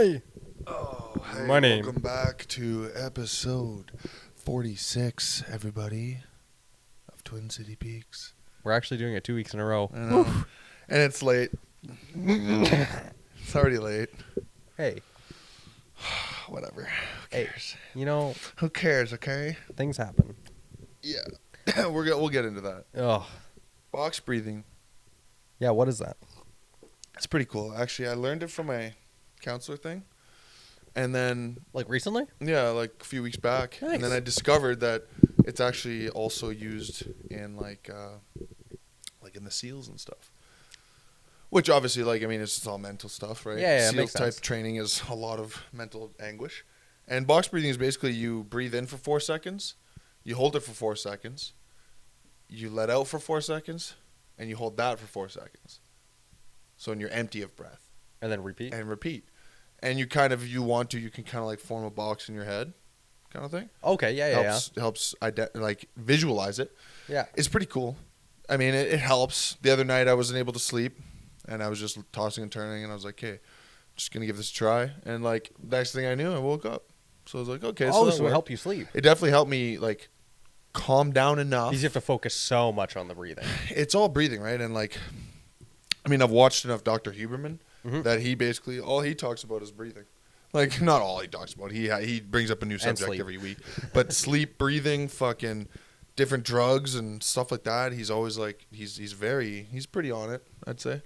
Hi. Oh, hey, My name. welcome back to episode 46, everybody, of Twin City Peaks. We're actually doing it 2 weeks in a row. I know. And it's late. It's already late. Hey, Whatever. Who Hey. cares? Who cares, okay? things happen. Yeah. We'll get into that. Oh, Box breathing. yeah. What is that? It's pretty cool. Actually, I learned it from my counselor thing. And then, Like recently? yeah, like a few weeks back. Nice. And then I discovered that it's actually also used in like in the SEALs and stuff. Which obviously, it's just all mental stuff, right? Yeah, it SEALs makes type sense. training is a lot of mental anguish. And box breathing is basically you breathe in for 4 seconds, you hold it for 4 seconds, you let out for 4 seconds, and you hold that for 4 seconds. So when you're empty of breath. And then repeat? And repeat. And you can kind of like form a box in your head, kind of thing. Okay, yeah. Helps visualize it. Yeah. It's pretty cool. I mean, it helps. The other night I wasn't able to sleep, and I was just tossing and turning, and I was like, hey, just going to give this a try. And, next thing I knew, I woke up. So I was like, okay. So that it helped you sleep. It definitely helped me, calm down enough. Because you have to focus so much on the breathing. It's all breathing, right? And, I've watched enough Dr. Huberman that he basically, all he talks about is breathing. Not all he talks about. He brings up a new subject every week. But sleep, breathing, fucking different drugs and stuff like that. He's always he's pretty on it, I'd say.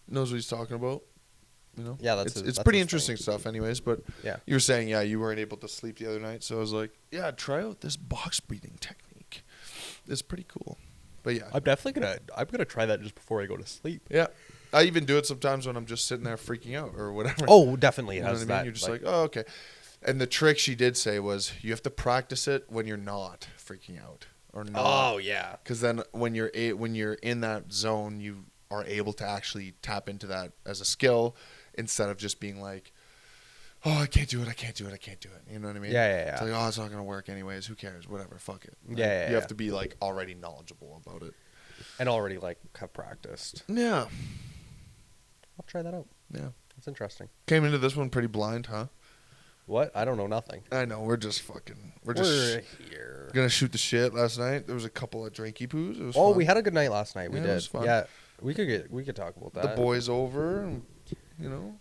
Knows what he's talking about. Yeah, it's pretty interesting stuff anyways. But yeah, you were saying, you weren't able to sleep the other night. So I was like, yeah, try out this box breathing technique. It's pretty cool. But yeah. I'm gonna try that just before I go to sleep. Yeah. I even do it sometimes when I'm just sitting there freaking out or whatever. Oh, definitely. You know what I mean? You're just oh, okay. And the trick she did say was you have to practice it when you're not freaking out or not. Oh, yeah. Because then when you're in that zone, you are able to actually tap into that as a skill instead of just being like, oh, I can't do it. You know what I mean? Yeah. It's like, oh, it's not going to work anyways. Who cares? Whatever. Fuck it. Yeah. You have to be already knowledgeable about it. And already have practiced. Yeah. I'll try that out. Yeah. That's interesting. Came into this one pretty blind, huh? What? I don't know nothing. I know. We're just here. Gonna shoot the shit last night. There was a couple of drinky poos. It was Oh, fun. we had a good night last night. We Yeah, did. it was fun. Yeah. We could talk about that. The boys over, and,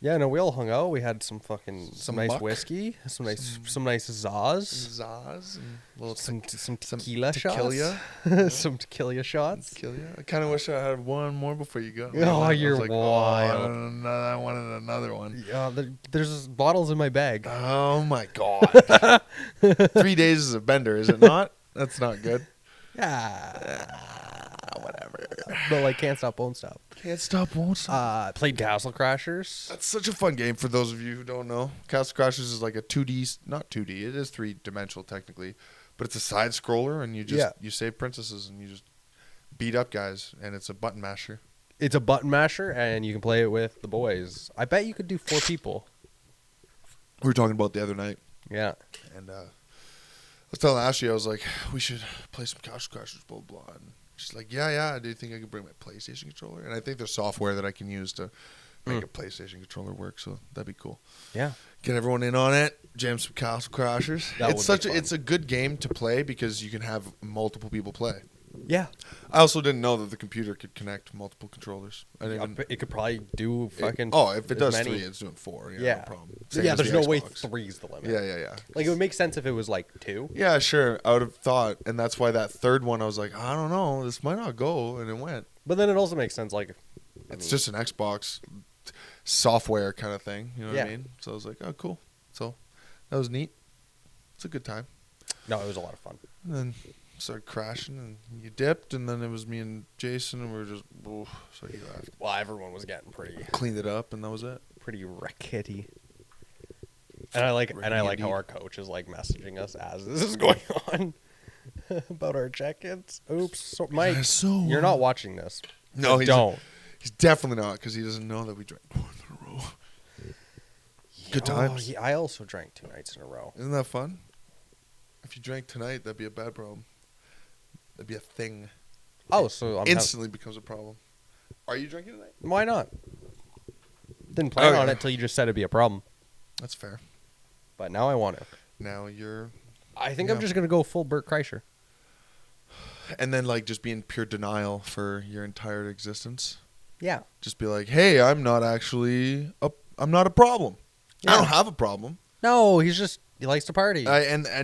Yeah, no, we all hung out. We had some nice muck. whiskey, some nice Zaz, and some tequila shots, tequila. some tequila shots. Tequila. I kind of wish I had one more before you go. Oh, you're wild. I wanted another one. Yeah, there's bottles in my bag. Oh my god. 3 days is a bender, is it not? That's not good. Yeah. Whatever. But can't stop, won't stop. Can't stop, won't stop. Played Castle Crashers. That's such a fun game for those of you who don't know. Castle Crashers is like a 2D, not 2D, it is 3-dimensional technically, but it's a side scroller and you save princesses and you just beat up guys and it's a button masher. It's a button masher and you can play it with the boys. I bet you could do 4 people. We were talking about the other night. Yeah. And I was telling Ashley, I was like, we should play some Castle Crashers, blah, blah, blah. And she's like, yeah, do you think I could bring my PlayStation controller? And I think there's software that I can use to make a PlayStation controller work, so that'd be cool. Yeah. Get everyone in on it, jam some Castle Crashers. It's a good game to play because you can have multiple people play. Yeah. I also didn't know that the computer could connect multiple controllers. It could probably do fucking. If it does many. 3, it's doing 4. Yeah. No problem. There's no way 3's the limit. Yeah. It would make sense if it was 2. Yeah, sure. I would have thought, and that's why that third one I was like, I don't know, this might not go, and it went. But then it also makes sense It's just an Xbox software kind of thing, you know what I Yeah. mean? So I was like, oh, cool. So that was neat. It's a good time. No, it was a lot of fun. And then started crashing, and you dipped, and then it was me and Jason, and we were just, so he left. Well, everyone was getting pretty Cleaned it up, and that was it. pretty rickety. And I like how our coach is messaging us as this is going on about our check-ins. Oops, so, Mike, you're not watching this. No, don't. He's definitely not, because he doesn't know that we drank more in a row. Good times. Yeah, I also drank 2 nights in a row. Isn't that fun? If you drank tonight, that'd be a bad problem. That'd be a thing. Oh, so I'm instantly becomes a problem. Are you drinking tonight? Why not? Didn't plan on it till you just said it'd be a problem. That's fair. But now I want to. Now you're... I think I'm just going to go full Bert Kreischer. And then, like, just be in pure denial for your entire existence. Yeah. Just be like, hey, I'm not a problem. Yeah. I don't have a problem. No, he likes to party.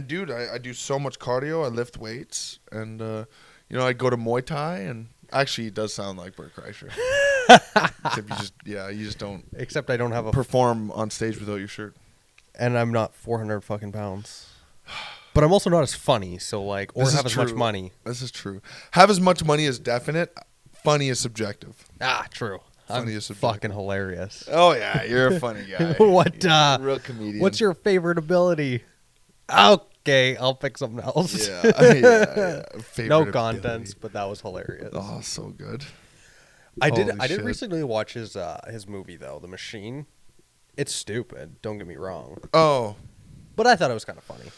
Dude, I do so much cardio. I lift weights. And, I go to Muay Thai. And actually, it does sound like Bert Kreischer. Except you just don't. Except I don't have perform on stage without your shirt. And I'm not 400 fucking pounds. But I'm also not as funny, so like, or have as much money. This is true. Have as much money is definite. Funny is subjective. True. Funny is subjective. Fucking hilarious. Oh yeah, you're a funny guy. Real comedian. What's your favorite ability? Okay, I'll pick something else. Yeah. No contents, but that was hilarious. Oh, so good. I did recently watch his movie though, The Machine. It's stupid. Don't get me wrong. Oh, but I thought it was kind of funny.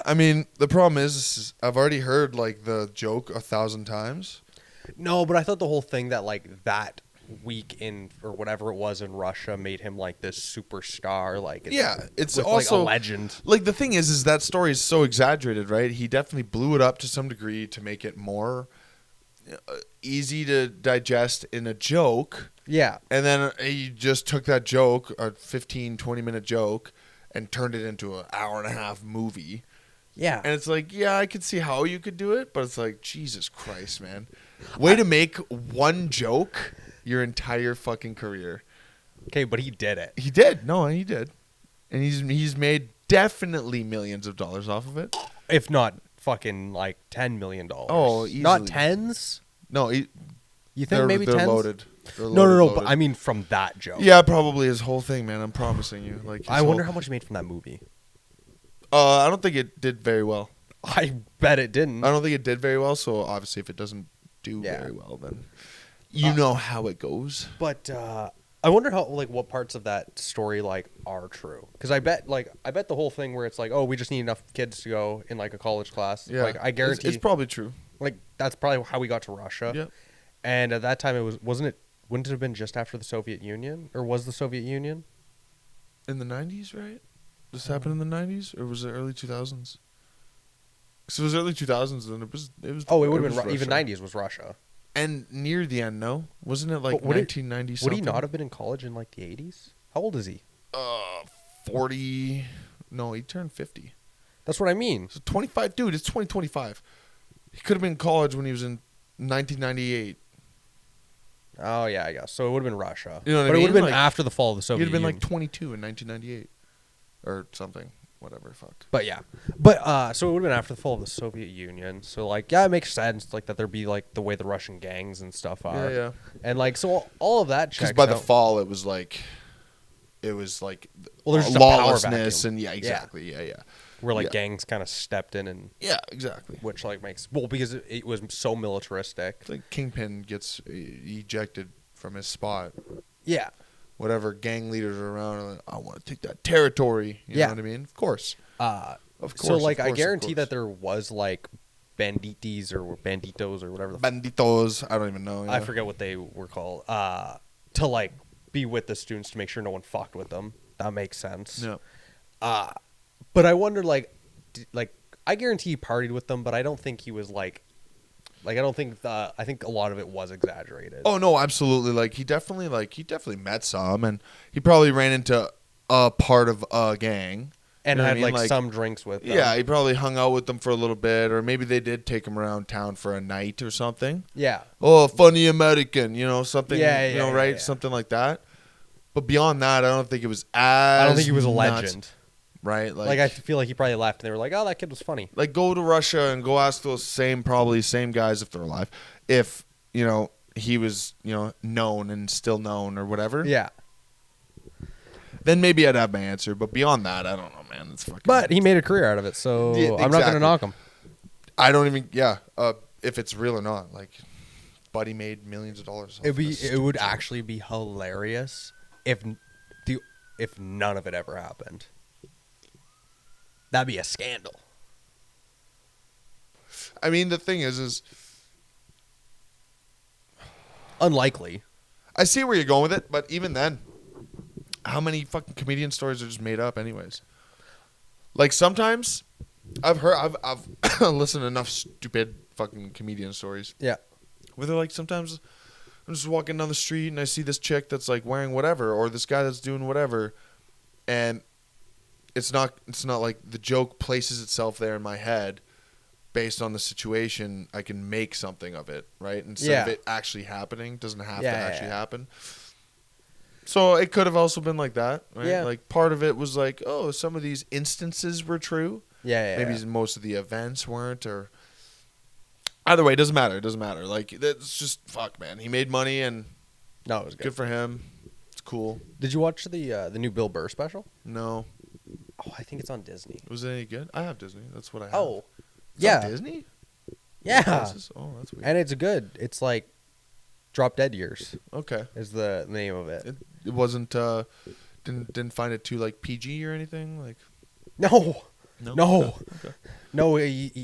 I mean, the problem is I've already heard like the joke 1,000 times. No, but I thought the whole thing that like that week in or whatever it was in Russia made him like this superstar. Like it's also like a legend. Like the thing is that story is so exaggerated, right? He definitely blew it up to some degree to make it more easy to digest in a joke. Yeah. And then he just took that joke, a 15, 20-minute joke, and turned it into an hour-and-a-half movie. Yeah. And it's like, yeah, I could see how you could do it, but it's like, Jesus Christ, man. Way to make one joke your entire fucking career. Okay, but he did it. He did. No, he did. And he's made definitely millions of dollars off of it. If not fucking like $10 million. Oh, easily. Not tens? No. You think maybe they're tens? Loaded. No, but I mean from that joke. Yeah, probably his whole thing, man. I'm promising you. Like, I wonder how much he made from that movie. I don't think it did very well. I bet it didn't. I don't think it did very well, so obviously if it doesn't do very well, then you know how it goes. But I wonder how like what parts of that story like are true. Because I bet the whole thing where it's like, oh, we just need enough kids to go in like a college class. Yeah. Like I guarantee it's probably true. Like that's probably how we got to Russia. Yeah. And at that time wouldn't it have been just after the Soviet Union? Or was the Soviet Union? In the 90s, right? This happened in the 90s? Or was it early 2000s? Because it was early 2000s, then it was. Oh, it would have been even 90s was Russia. And near the end, no? Wasn't it like 1990 something? Would he not have been in college in like the 80s? How old is he? 40. No, he turned 50. That's what I mean. So 25. Dude, it's 2025. He could have been in college when he was in 1998. Oh, yeah, I guess. So it would have been Russia. You know what I mean? But it would have been like, after the fall of the Soviet Union. He'd have been like 22 in 1998. Or something. Whatever, fuck. But yeah. But, so it would have been after the fall of the Soviet Union. So, like, yeah, it makes sense, like, that there'd be, like, the way the Russian gangs and stuff are. Yeah. And, like, so all of that checks out. Because by the fall, it was like, well, there's just lawlessness a power and, yeah, exactly, yeah. Where, like, gangs kind of stepped in and... Yeah, exactly. Which, like, makes... Well, because it was so militaristic. It's like Kingpin gets ejected from his spot. Yeah. Whatever gang leaders are around are like, I want to take that territory. You know what I mean? Of course. Of course. So, like, I guarantee that there was, like, banditis or banditos or whatever. Banditos. I don't even know. I forget what they were called. To, like, be with the students to make sure no one fucked with them. That makes sense. Yeah. But I wonder, like, I guarantee he partied with them, but I don't think he was, like, I don't think I think a lot of it was exaggerated. Oh no, absolutely. Like he definitely met some, and he probably ran into a part of a gang and had like some drinks with them. Yeah, he probably hung out with them for a little bit, or maybe they did take him around town for a night or something. Yeah. Oh, funny American, something. Yeah, right, yeah. Something like that. But beyond that, I don't think it was as. I don't think he was a nuts. legend. Right, like I feel like he probably left, and they were like, "Oh, that kid was funny." Like, go to Russia and go ask those same guys if they're alive, if he was known and still known or whatever. Yeah. Then maybe I'd have my answer, but beyond that, I don't know, man. It's fucking. But he made a career out of it, so yeah, exactly. I'm not going to knock him. I don't even. Yeah, if it's real or not, like, Buddy made millions of dollars. It would actually be hilarious if none of it ever happened. That'd be a scandal. I mean, the thing is unlikely. I see where you're going with it, but even then, how many fucking comedian stories are just made up anyways? Like sometimes I've listened to enough stupid fucking comedian stories. Yeah. Where they're like, sometimes I'm just walking down the street and I see this chick that's like wearing whatever, or this guy that's doing whatever, and it's not like the joke places itself there in my head based on the situation. I can make something of it, right? Instead of it actually happening, doesn't have to actually happen. So it could have also been like that, right? Yeah. Like part of it was like, oh, some of these instances were true. Maybe most of the events weren't, or either way, it doesn't matter. It doesn't matter. Like, it's just, fuck, man. He made money, and no, it was good for him. It's cool. Did you watch the new Bill Burr special? No. Oh, I think it's on Disney. Was it any good? I have Disney. That's what I have. Oh, it's on Disney? Yeah. Oh, that's weird. And it's good. It's like Drop Dead Years. Okay. Is the name of it. It wasn't, didn't find it too, like, PG or anything? Like, No. Okay. No.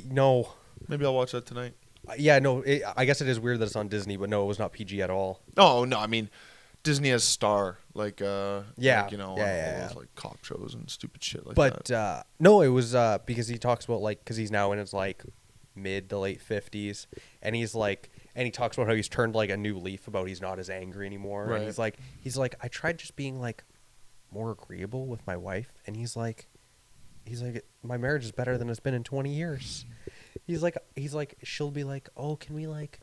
No. Maybe I'll watch that tonight. Yeah, no, I guess it is weird that it's on Disney, but no, it was not PG at all. Oh, no, I mean, Disney has Star, like, yeah, like, you know, all those, like, cop shows and stupid shit like that. But, no, it was, because he talks about, like, because he's now in his, like, mid to late 50s, and he's, like, and he talks about how he's turned, like, a new leaf about he's not as angry anymore. Right. And he's like, I tried just being, like, more agreeable with my wife, and he's like, my marriage is better than it's been in 20 years. He's like, she'll be like, oh, can we like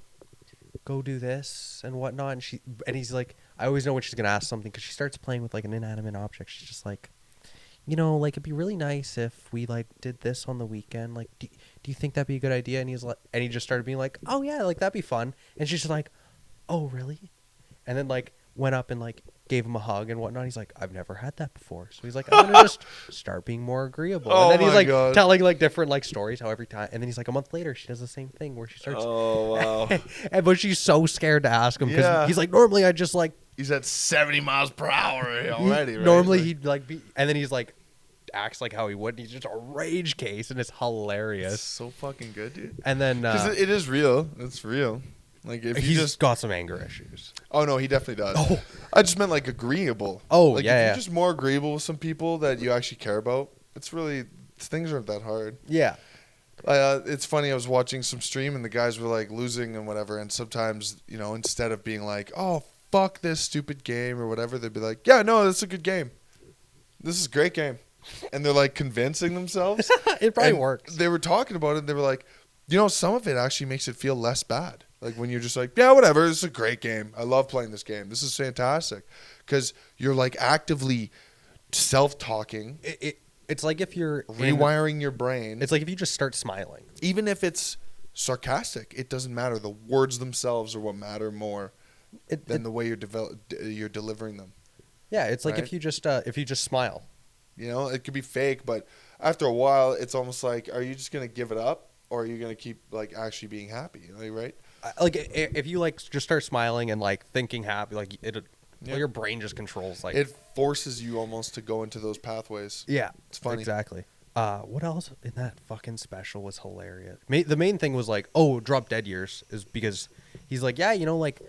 go do this and whatnot? And he's like, I always know when she's gonna ask something because she starts playing with like an inanimate object. She's just like, you know, like it'd be really nice if we like did this on the weekend. Like, do you think that'd be a good idea? And he's like, and he just started being like, oh yeah, like that'd be fun. And she's just like, oh really? And then like went up and like gave him a hug and whatnot. He's like, I've never had that before. So he's like, I'm gonna just start being more agreeable. Oh, and then he's like God. telling like different like stories how every time, and then he's like a month later she does the same thing where she starts. Oh wow! But she's so scared to ask him because Yeah. he's like, normally I just like. He's at 70 miles per hour already. Right? Normally he'd like be, and then he's like acts like how he would. And he's just a rage case, and it's hilarious. It's so fucking good, dude. And then because it is real. It's real. Like if he's just got some anger issues. Oh no, he definitely does. Oh. I just meant like agreeable. Oh like, yeah, if you're just more agreeable with some people that you actually care about. It's really things aren't that hard. Yeah. It's funny. I was watching some stream and the guys were like losing and whatever. And sometimes instead of being like, oh fuck this stupid game or whatever, they'd be like, yeah, no, that's a good game. This is a great game. And they're like convincing themselves. It probably works. They were talking about it. And they were like, some of it actually makes it feel less bad. Like when you're just like, yeah, whatever. This is a great game. I love playing this game. This is fantastic. Because you're like actively self-talking. It's like if you're rewiring your brain. It's like if you just start smiling. Even if it's sarcastic, it doesn't matter. The words themselves are what matter more than the way you're delivering them. Yeah, it's like right? if you just smile. It could be fake, but after a while, it's almost like, are you just gonna give it up, or are you gonna keep like actually being happy? Right? Like if you like just start smiling and like thinking happy, like your brain just controls like it forces you almost to go into those pathways. Yeah, it's funny. Exactly. What else in that fucking special was hilarious? The main thing was like, oh, Drop Dead Years is because he's like, yeah, like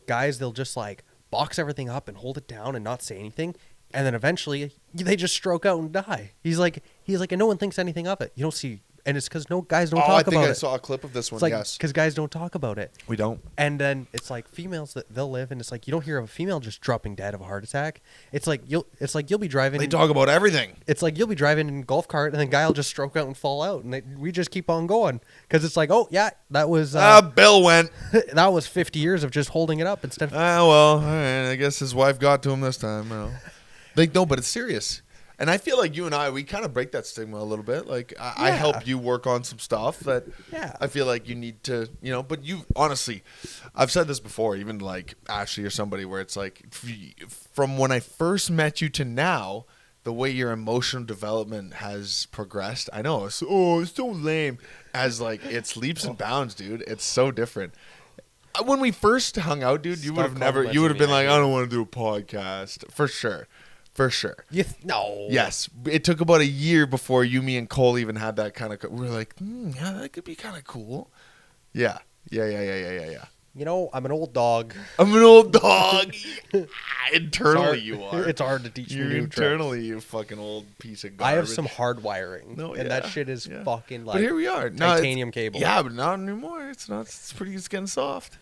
guys, they'll just like box everything up and hold it down and not say anything, and then eventually they just stroke out and die. He's like, and no one thinks anything of it. You don't see. And it's because guys don't talk about it. I saw a clip of this one. It's like, yes, because guys don't talk about it. We don't. And then it's like females that they'll live, and it's like you don't hear of a female just dropping dead of a heart attack. It's like you'll be driving. They talk about everything. It's like you'll be driving in a golf cart, and then guy will just stroke out and fall out, and we just keep on going because it's like, oh yeah, that was Bill went. That was 50 years of just holding it up instead of. Well, all right. I guess his wife got to him this time. No, but it's serious. And I feel like you and we kind of break that stigma a little bit. Like, I help you work on some stuff that I feel like you need to, but you honestly, I've said this before, even like Ashley or somebody, where it's like, from when I first met you to now, the way your emotional development has progressed. I know, it's so lame. As like, it's leaps and bounds, dude. It's so different. When we first hung out, dude, you would have been like, I don't want to do a podcast. For sure. No. Yes. It took about a year before me, and Cole even had that kind of... We were like, yeah, that could be kind of cool. Yeah. I'm an old dog. I'm an old dog. Internally, you are. It's hard to teach you new internally, tricks. you fucking old piece of I garbage. have some hard wiring, and that shit is fucking like. But here we are, titanium cable. Yeah, but not anymore. It's not. It's getting soft.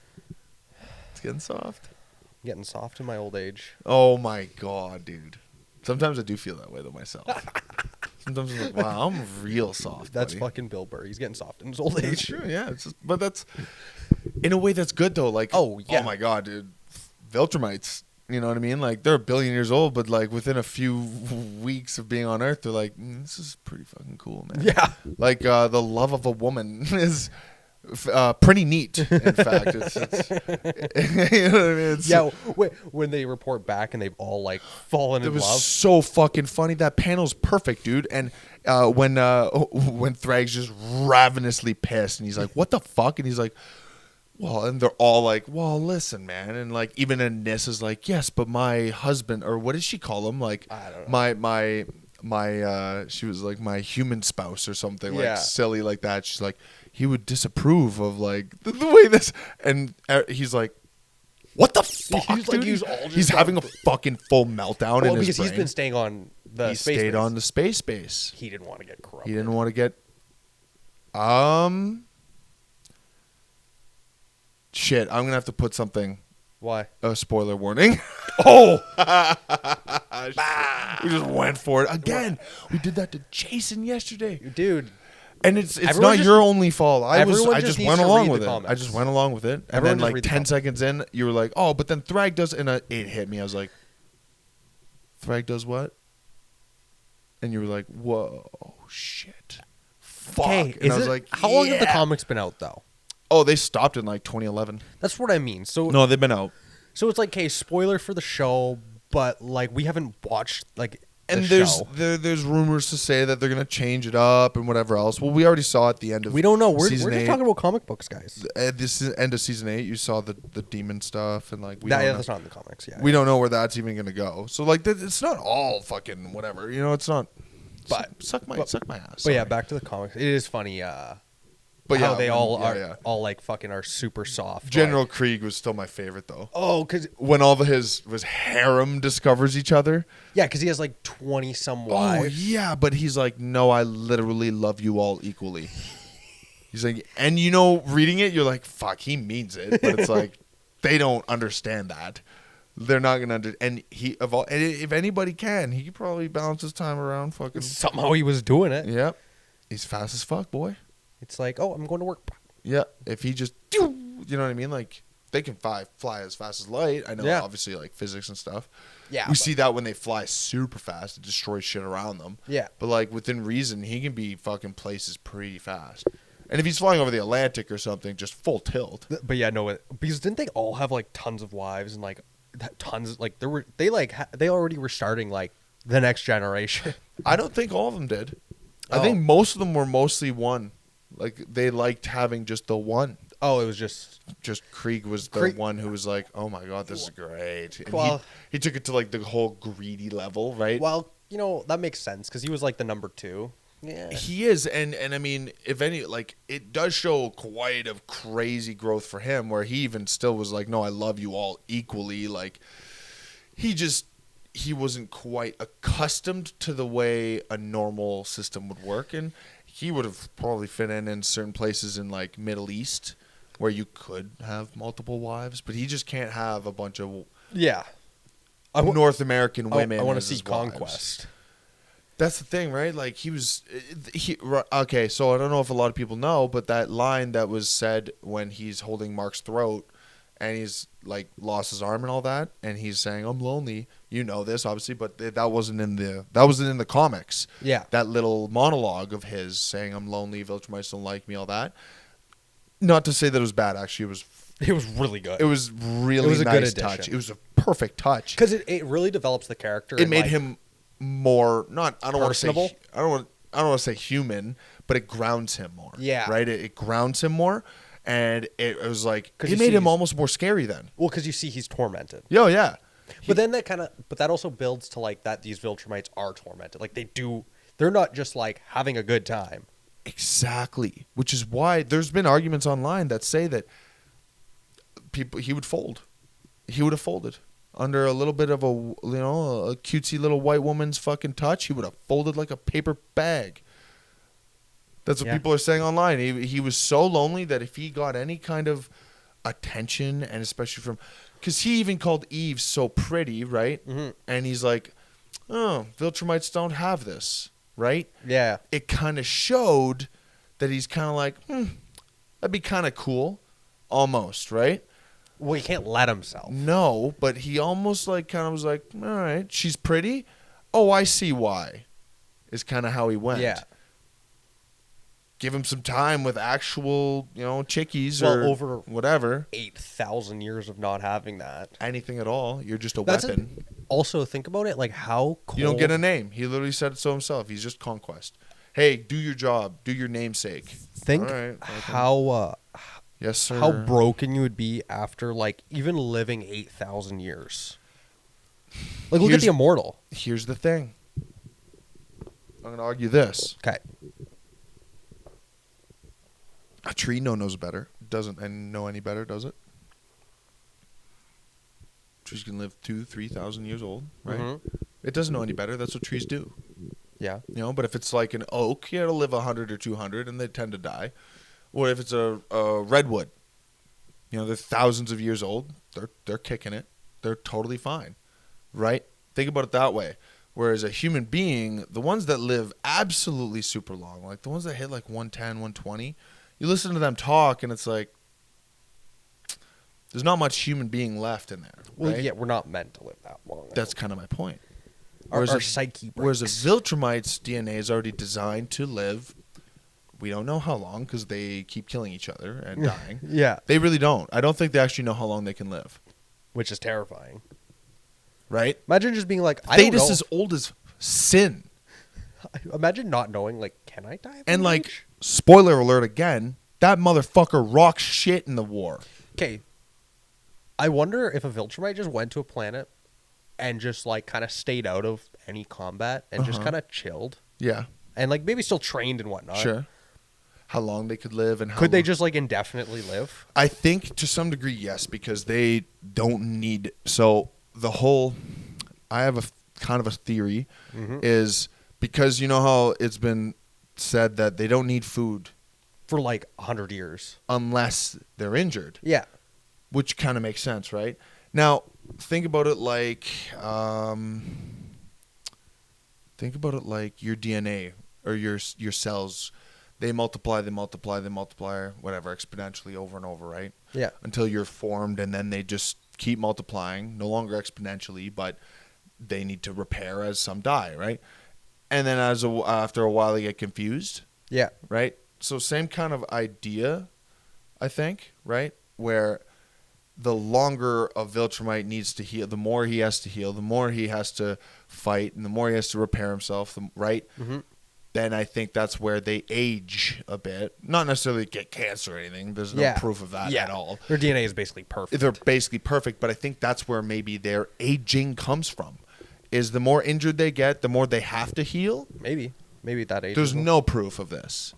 It's getting soft. Getting soft in my old age. Oh my god, dude. Sometimes I do feel that way though myself. Sometimes I'm like, wow, I'm real soft. That's buddy. fucking Bill Burr. He's getting soft in his old age. That's true, yeah. But that's in a way that's good though. Like, oh my god, dude, Viltrumites. You know what I mean? Like they're 1 billion years old, but like within a few weeks of being on Earth, they're like, this is pretty fucking cool, man. Yeah. Like the love of a woman is. Pretty neat, in fact. It's you know what I mean? When they report back and they've all like fallen in love. It was so fucking funny. That panel's perfect, dude. And when Thrag's just ravenously pissed, and he's like, "What the fuck?" And he's like, "Well," and they're all like, "Well, listen, man." And like even Nis is like, "Yes, but my husband," or what does she call him? Like, I don't know. my she was like my human spouse or something like silly like that. She's like, he would disapprove of like the way this, and he's like, what the fuck, dude? He's having a fucking full meltdown in his because brain. he's been staying on the space stayed base. on the space base. He didn't want to get corrupted. He didn't want to get shit. I'm gonna have to put something. Why? A spoiler warning. Oh, we just went for it again. We did that to Jason yesterday, dude. And it's not your only fault. I just went along with it. Comics. I just went along with it. And then like 10 seconds in, you were like, "Oh, but then Thrag does," and it hit me. I was like, "Thrag does what?" And you were like, "Whoa, shit, fuck!" Okay, and I was like, "How long have the comics been out, though?" Oh, they stopped in like 2011. That's what I mean. So no, they've been out. So it's like, okay, spoiler for the show, but like we haven't watched like. And there's rumors to say that they're gonna change it up and whatever else. Well, we already saw at the end of we don't know. We're just 8, talking about comic books, guys. At this end of season 8, you saw the demon stuff and like that's not in the comics. Yeah, we don't know where that's even gonna go. So like it's not all fucking whatever. You know, it's not. But suck my ass. But sorry. yeah, back to the comics. It is funny. But how they all all like fucking are super soft. General Krieg was still my favorite though. Oh, because when all of his harem discovers each other. Yeah, because he has like 20 some wives. Oh yeah, but he's like, no, I literally love you all equally. He's like, and reading it, you're like, fuck, he means it, but it's like they don't understand that. They're not gonna and if anybody can, he could probably balance his time around fucking. Somehow he was doing it. Yep, he's fast as fuck, boy. It's like, oh, I'm going to work. Yeah, if he just, you know what I mean? Like, they can fly as fast as light. I know, obviously, like, physics and stuff. Yeah. We see that when they fly super fast, it destroys shit around them. Yeah. But, like, within reason, he can be fucking places pretty fast. And if he's flying over the Atlantic or something, just full tilt. But yeah, no, because didn't they all have, like, tons of wives and, like, tons, like, they already were starting, like, the next generation. I don't think all of them did. I think most of them were mostly one. Like, they liked having just the one. Oh, it was just Krieg was the one who was like, oh my god, this is great. And well, he took it to like the whole greedy level, right? Well, that makes sense because he was like the number 2. Yeah, he is, and I mean, if any, like, it does show quite a crazy growth for him, where he even still was like, no, I love you all equally. Like, he wasn't quite accustomed to the way a normal system would work, and he would have probably fit in certain places in like Middle East where you could have multiple wives, but he just can't have a bunch of North American women. I want to see wives. Conquest. That's the thing, right? Like okay, so I don't know if a lot of people know, but that line that was said when he's holding Mark's throat and he's like lost his arm and all that, and he's saying, "I'm lonely." You know this, obviously, but that wasn't in the comics. Yeah, that little monologue of his saying, "I'm lonely, Viltrumites don't like me," all that. Not to say that it was bad. Actually, it was really good. It was really nice touch. It was a perfect touch because it really develops the character. It made him more I don't want to say human, but it grounds him more. Yeah, right. It grounds him more. And it was like, it made him almost more scary then. Well, because you see he's tormented. Yeah. But then that also builds to like that these Viltrumites are tormented. Like they're not just like having a good time. Exactly. Which is why there's been arguments online that say that he would fold. He would have folded under a little bit of a cutesy little white woman's fucking touch. He would have folded like a paper bag. That's what people are saying online. He was so lonely that if he got any kind of attention, and especially from, because he even called Eve so pretty, right? Mm-hmm. And he's like, oh, Viltrumites don't have this, right? Yeah. It kind of showed that he's kind of like, that'd be kind of cool, almost, right? Well, he can't let himself. No, but he almost like kind of was like, all right, she's pretty. Oh, I see why. Is kind of how he went. Yeah. Give him some time with actual, chickies or over whatever. 8,000 years of not having that. Anything at all. You're just a weapon. Also, think about it, like how cold. You don't get a name. He literally said it so himself. He's just conquest. Hey, do your job. Do your namesake. Think how yes, sir. How broken you would be after, like, even living 8,000 years. Like, look at the immortal. Here's the thing. I'm going to argue this. Okay. A tree knows better. Doesn't know any better, does it? Trees can live 2,000-3,000 years old, right? Mm-hmm. It doesn't know any better. That's what trees do. Yeah. But if it's like an oak, it'll live 100 or 200, and they tend to die. Or if it's a redwood, they're thousands of years old. They're kicking it. They're totally fine, right? Think about it that way. Whereas a human being, the ones that live absolutely super long, like the ones that hit like 110, 120, you listen to them talk, and it's like there's not much human being left in there. Well, right? yeah, we're not meant to live that long. That's kind of my point. Our psyche breaks. Whereas a Viltrumite's DNA is already designed to live. We don't know how long because they keep killing each other and dying. Yeah. They really don't. I don't think they actually know how long they can live. Which is terrifying. Right? Imagine just being like, Thetis is old as sin. Imagine not knowing, like, can I die? And, like, spoiler alert again, that motherfucker rocks shit in the war. Okay. I wonder if a Viltrumite just went to a planet and just, like, kind of stayed out of any combat and just kind of chilled. Yeah. And, like, maybe still trained and whatnot. Sure. How long they could live and how could they just, like, indefinitely live? I think to some degree, yes, because they don't need... So the whole... I have a kind of a theory is because you know how it's been said that they don't need food for like 100 years unless they're injured. Yeah. Which kind of makes sense, right? Now, think about it like your DNA or your cells. They multiply, whatever, exponentially over and over, right? Yeah. Until you're formed, and then they just keep multiplying, no longer exponentially, but they need to repair as some die, right? And then after a while, they get confused. Yeah. Right? So same kind of idea, I think, right? Where the longer a Viltrumite needs to heal, the more he has to heal, the more he has to fight, and the more he has to repair himself, right? Mm-hmm. Then I think that's where they age a bit. Not necessarily get cancer or anything. There's no proof of that at all. Their DNA is basically perfect. They're basically perfect, but I think that's where maybe their aging comes from. Is the more injured they get, the more they have to heal? Maybe at that age. There's no proof of this.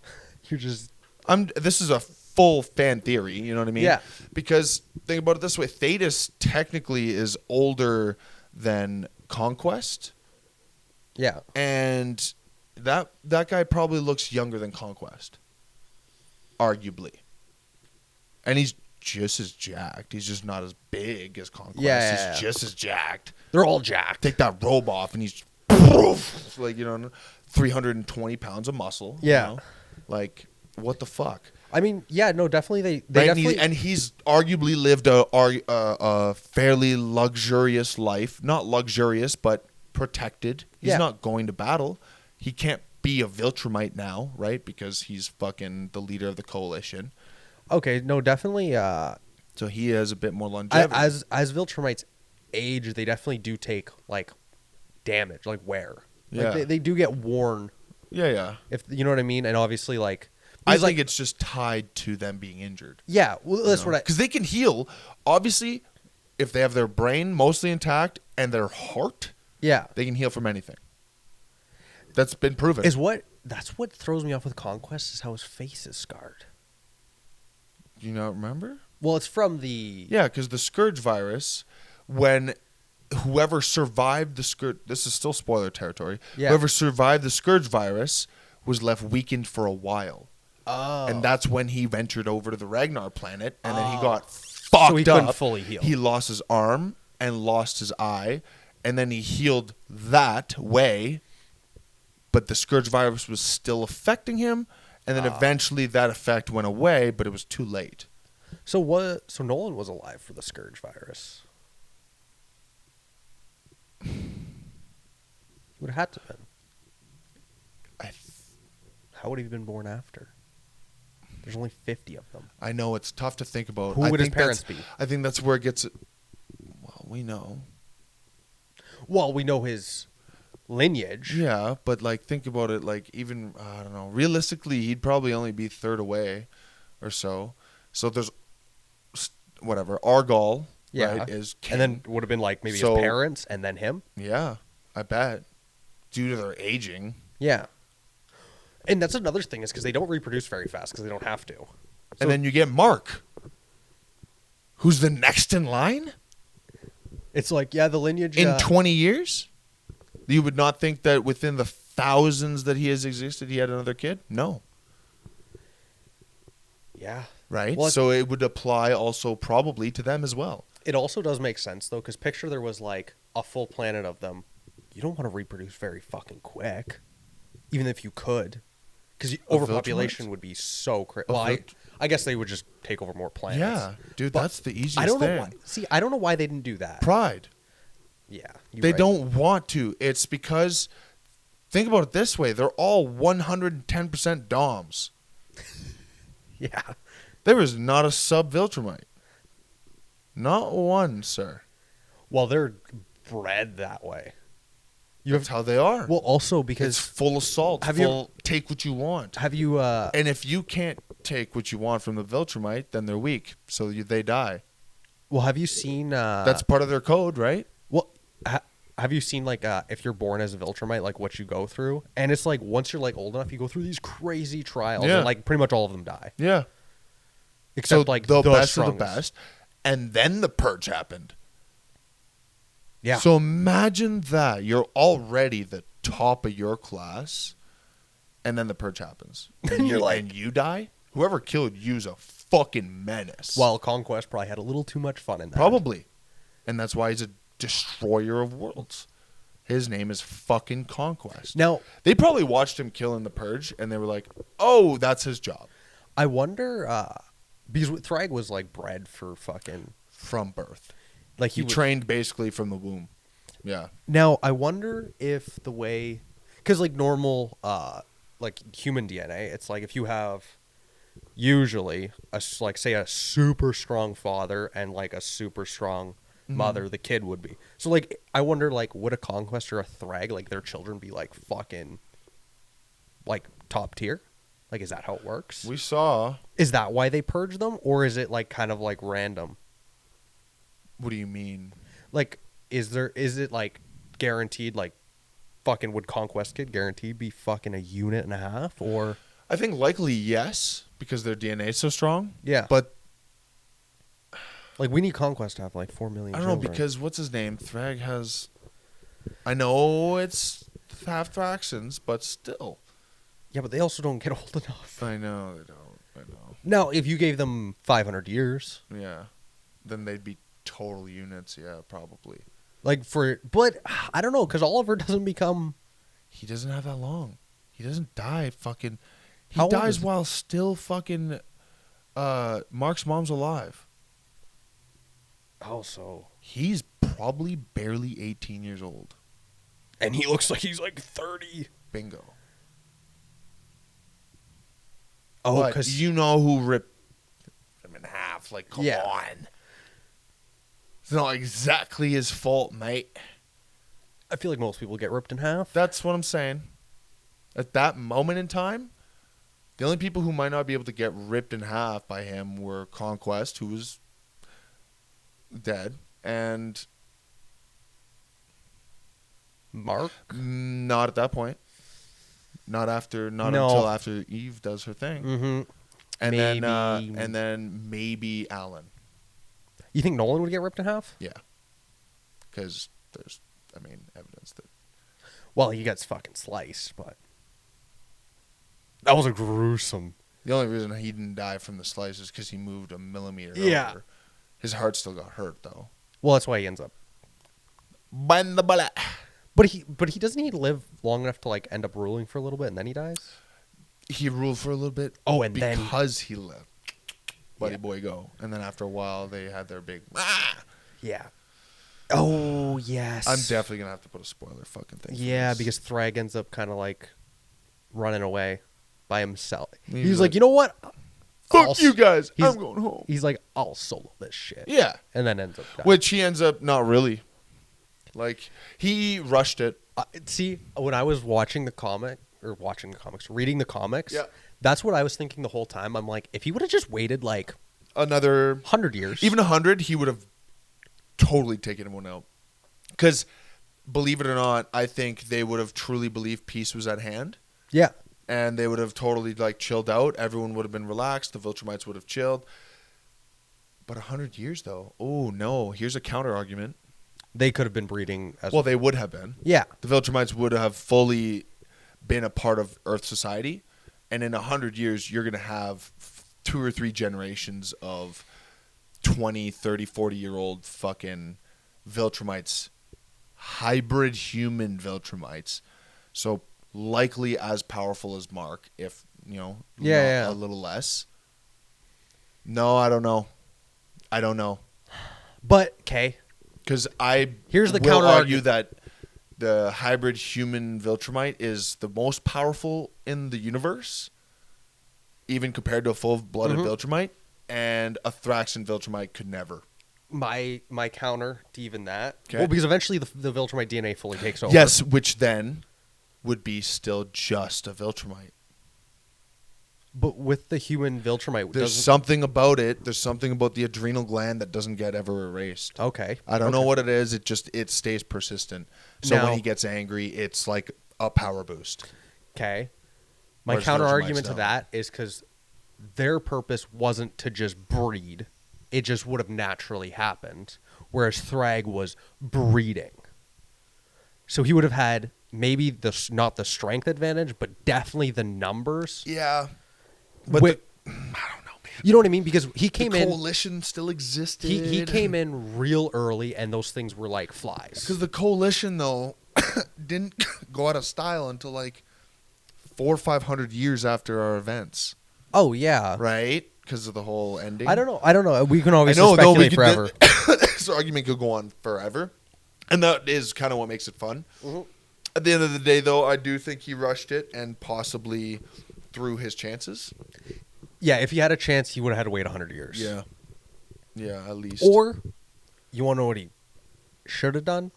This is a full fan theory, you know what I mean? Yeah. Because think about it this way, Thetis technically is older than Conquest. Yeah. And that guy probably looks younger than Conquest. Arguably. And he's just as jacked. He's just not as big as Conquest. Yeah. He's just as jacked. They're all jacked. Take that robe off and he's like, 320 pounds of muscle. Yeah. Like, what the fuck? I mean, yeah, no, definitely they right? definitely... And he's arguably lived a fairly luxurious life. Not luxurious, but protected. He's not going to battle. He can't be a Viltrumite now, right? Because he's fucking the leader of the coalition. Okay, no, definitely. So he has a bit more longevity. As Viltrumites age, they definitely do take like damage, like wear. Yeah, like, they do get worn. Yeah. If you know what I mean, and obviously, like I think it's just tied to them being injured. Yeah, well, that's what because they can heal. Obviously, if they have their brain mostly intact and their heart, they can heal from anything. That's been proven. That's what throws me off with Conquest is how his face is scarred. Do you not remember? Well, it's from the... Yeah, because the scourge virus, when whoever survived the scourge... This is still spoiler territory. Yeah. Whoever survived the scourge virus was left weakened for a while. Oh. And that's when he ventured over to the Ragnar planet, and then he got fucked so he up. couldn't fully heal. He lost his arm and lost his eye, and then he healed that way, but the scourge virus was still affecting him, and then eventually that effect went away, but it was too late. So Nolan was alive for the scourge virus. He would have had to have been. How would he have been born after? There's only 50 of them. I know, it's tough to think about. Who would his parents be? I think that's where it gets... Well, we know. Well, we know his lineage. Yeah, but like think about it, like even, I don't know, realistically, he'd probably only be third away or so. So there's, whatever, Argall, right, is king. And then would have been like maybe his parents and then him? Yeah, I bet. Due to their aging. Yeah. And that's another thing is because they don't reproduce very fast because they don't have to. So, and then you get Mark, who's the next in line? It's like, yeah, the lineage... In 20 years? You would not think that within the thousands that he has existed, he had another kid? No. Yeah. Right? Well, so it would apply also probably to them as well. It also does make sense, though, because picture there was like a full planet of them. You don't want to reproduce very fucking quick, even if you could. Because overpopulation would be so crazy. Well, I guess they would just take over more planets. Yeah, dude, but that's the easiest thing. I don't know why. See, I don't know why they didn't do that. Pride. Yeah. They don't want to. It's because, think about it this way. They're all 110% DOMs. Yeah. There is not a sub-Viltrumite. Not one, sir. Well, they're bred that way. That's how they are. Well, also because... It's full assault. Take what you want. Have you... And if you can't take what you want from the Viltrumite, then they're weak. So they die. Well, have you seen... That's part of their code, right? Well, have you seen, like, if you're born as a Viltrumite, like, what you go through? And it's like, once you're, like, old enough, you go through these crazy trials. Yeah. And, like, pretty much all of them die. Yeah. Except, like, the best strongest. of the best. And then the purge happened. Yeah. So imagine that. You're already the top of your class, and then the purge happens. And you're like... And you die? Whoever killed you's a fucking menace. Well, Conquest probably had a little too much fun in that. Probably. And that's why he's a destroyer of worlds. His name is fucking Conquest. Now, they probably watched him kill in the purge, and they were like, oh, that's his job. I wonder, because Thrag was, like, bred for fucking... From birth. Like he trained basically from the womb. Yeah. Now, I wonder if the way... Because, like, normal, like, human DNA, it's like if you have usually, say, a super strong father and, like, a super strong mother, the kid would be. So, like, I wonder, like, would a Conquest or a Thrag, like, their children be, like, fucking, like, top tier? Like, is that how it works? We saw. Is that why they purge them? Or is it, like, kind of, like, random? What do you mean? Like, is it, like, guaranteed, like, fucking would Conquest Kid guaranteed be fucking a unit and a half? Or... I think likely yes, because their DNA is so strong. Yeah. But... Like, we need Conquest to have, like, 4 million I don't know, because what's his name? Thrag has... I know it's half Thraxans, but still. Yeah, but they also don't get old enough. I know, they don't. I know. Now, if you gave them 500 years... Yeah. Then they'd be... Total units, yeah, probably. Like but I don't know, because Oliver doesn't become... He doesn't have that long. He doesn't die fucking... He dies while still fucking... Mark's mom's alive. Oh, so... He's probably barely 18 years old. And he looks like he's like 30. Bingo. Oh, because... You know who ripped him in half. Like, come on. It's not exactly his fault, mate. I feel like most people get ripped in half. That's what I'm saying. At that moment in time, the only people who might not be able to get ripped in half by him were Conquest, who was dead, and... Mark? Not at that point. Not until after Eve does her thing. Mm-hmm. And maybe. then maybe Allen. You think Nolan would get ripped in half? Yeah. Because there's, evidence that. Well, he gets fucking sliced, but that was a gruesome. The only reason he didn't die from the slice is because he moved a millimeter over. His heart still got hurt, though. Well, that's why he ends up. Bend the bullet. But he doesn't he live long enough to like end up ruling for a little bit and then he dies? He ruled for a little bit. Oh, and because he left. Buddy boy go. And then after a while, they had their big. Yeah. Oh, yes. I'm definitely going to have to put a spoiler fucking thing. Yeah, because Thrag ends up kind of like running away by himself. He's like, you know what? Fuck you guys. I'm going home. He's like, I'll solo this shit. Yeah. And then ends up dying. Which he ends up not really. Like, he rushed it. See, when I was reading the comics, that's what I was thinking the whole time. I'm like, if he would have just waited like another 100 years, even 100, he would have totally taken one out. Because, believe it or not, I think they would have truly believed peace was at hand. Yeah. And they would have totally like chilled out. Everyone would have been relaxed. The Viltrumites would have chilled. But 100 years, though. Oh, no. Here's a counter argument. They could have been breeding as well. They would have been. Yeah. The Viltrumites would have fully been a part of Earth society. And in 100 years, you're going to have 2 or 3 generations of 20, 30, 40-year-old fucking Viltrumites. Hybrid human Viltrumites. So likely as powerful as Mark, if, a little less. No, I don't know. But, okay. Because here's the will counter argue that the hybrid human Viltrumite is the most powerful in the universe, even compared to a full-blooded Viltrumite, and a Thraxan Viltrumite could never. My counter to even that. Okay. Well, because eventually the Viltrumite DNA fully takes over. Yes, which then would be still just a Viltrumite. But with the human Viltrumite, there's something about it. There's something about the adrenal gland that doesn't get ever erased. Okay. I don't know what it is. It stays persistent. So when he gets angry, it's like a power boost. Okay. My counter argument to that is because their purpose wasn't to just breed. It just would have naturally happened. Whereas Thrag was breeding. So he would have had maybe not the strength advantage, but definitely the numbers. Yeah. But I don't know, man. You know what I mean? Because he came in. The coalition still existed. He came in real early, and those things were like flies. Because the coalition, though, didn't go out of style until like 400 or 500 years after our events. Oh, yeah. Right? Because of the whole ending. I don't know. We can always speculate forever. This argument could go on forever. And that is kind of what makes it fun. Mm-hmm. At the end of the day, though, I do think he rushed it and possibly threw his chances. Yeah, if he had a chance, he would have had to wait 100 years. Yeah. Yeah, at least. Or, you want to know what he should have done?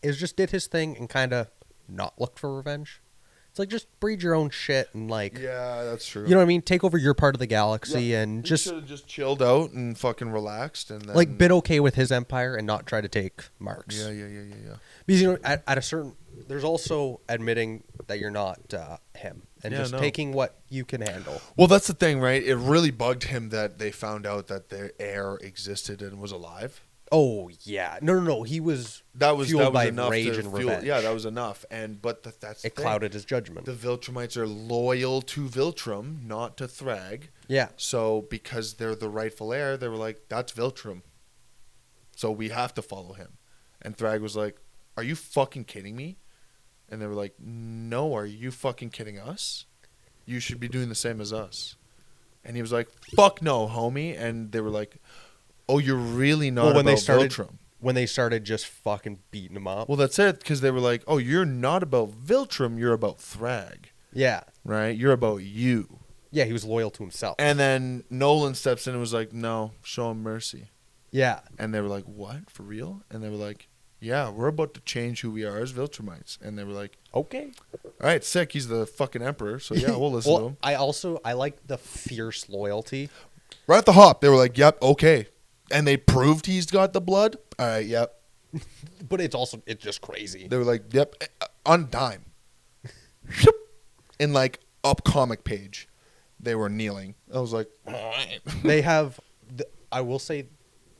Is just did his thing and kind of not looked for revenge. It's like, just breed your own shit and like... Yeah, that's true. You know what I mean? Take over your part of the galaxy and just... He should have just chilled out and fucking relaxed and then... Like, been okay with his empire and not try to take Mark's. Yeah. Because, at a certain... There's also admitting that you're not him. And taking what you can handle. Well, that's the thing, right? It really bugged him that they found out that their heir existed and was alive. Oh, yeah. No. He was fueled by rage and revenge. Yeah, that was enough. But that's it clouded his judgment. The Viltrumites are loyal to Viltrum, not to Thrag. Yeah. So because they're the rightful heir, they were like, that's Viltrum. So we have to follow him. And Thrag was like, are you fucking kidding me? And they were like, no, are you fucking kidding us? You should be doing the same as us. And he was like, fuck no, homie. And they were like, oh, you're really not about Viltrum. When they started just fucking beating him up. Well, that's it, because they were like, oh, you're not about Viltrum, you're about Thrag. Yeah. Right? You're about you. Yeah, he was loyal to himself. And then Nolan steps in and was like, no, show him mercy. Yeah. And they were like, what? For real? And they were like, yeah, we're about to change who we are as Viltrumites. And they were like, okay. All right, sick. He's the fucking emperor. So, yeah, we'll listen to him. I like the fierce loyalty. Right at the hop, they were like, yep, okay. And they proved he's got the blood. All right, yep. But it's just crazy. They were like, yep, on dime. In like up comic page. they were kneeling. I was like, they have. I will say,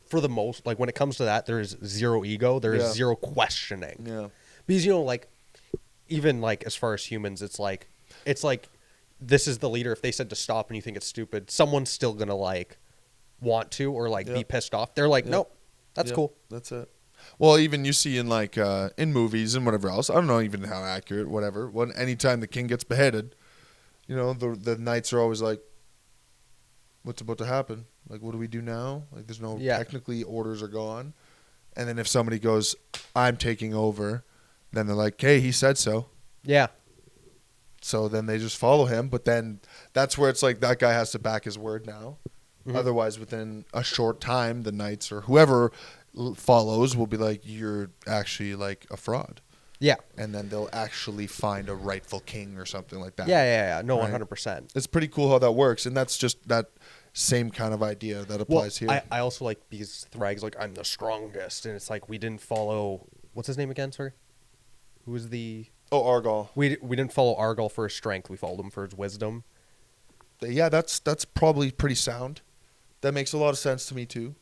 for the most, like when it comes to that, there is zero ego. There is zero questioning. Yeah. Because like, even like as far as humans, it's like this is the leader. If they said to stop and you think it's stupid, someone's still gonna like want to or like be pissed off. They're like, nope, that's cool. That's it. Well, even you see in like in movies and whatever else. I don't know even how accurate, whatever. When anytime the king gets beheaded, the knights are always like, "What's about to happen? Like, what do we do now? Like, there's no technically orders are gone." And then if somebody goes, "I'm taking over," then they're like, "Hey, he said so." Yeah. So then they just follow him. But then that's where it's like that guy has to back his word now. Mm-hmm. Otherwise, within a short time, the knights or whoever follows will be like, "You're actually like a fraud." Yeah. And then they'll actually find a rightful king or something like that. Yeah. No, 100%. It's pretty cool how that works. And that's just that same kind of idea that applies here. I also like because Thrag's like, I'm the strongest. And it's like, we didn't follow, what's his name again, sorry? Who was the... Oh, Argyle. We didn't follow Argyle for his strength. We followed him for his wisdom. Yeah, that's probably pretty sound. That makes a lot of sense to me too.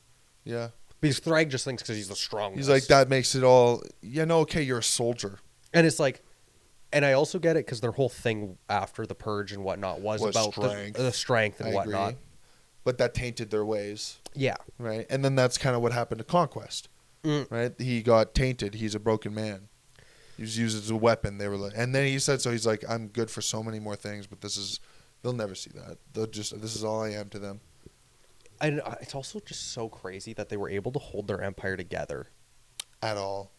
Yeah. Because Thrag just thinks because he's the strongest. He's like, that makes it all... Yeah, no, okay, you're a soldier. And it's like... And I also get it because their whole thing after the purge and whatnot was about the strength and whatnot. But that tainted their ways. Yeah. Right? And then that's kind of what happened to Conquest. Right? He got tainted. He's a broken man. He was used as a weapon. They were like, and then he said, so he's like, I'm good for so many more things, but they'll never see that. This is all I am to them. And it's also just so crazy that they were able to hold their empire together. At all.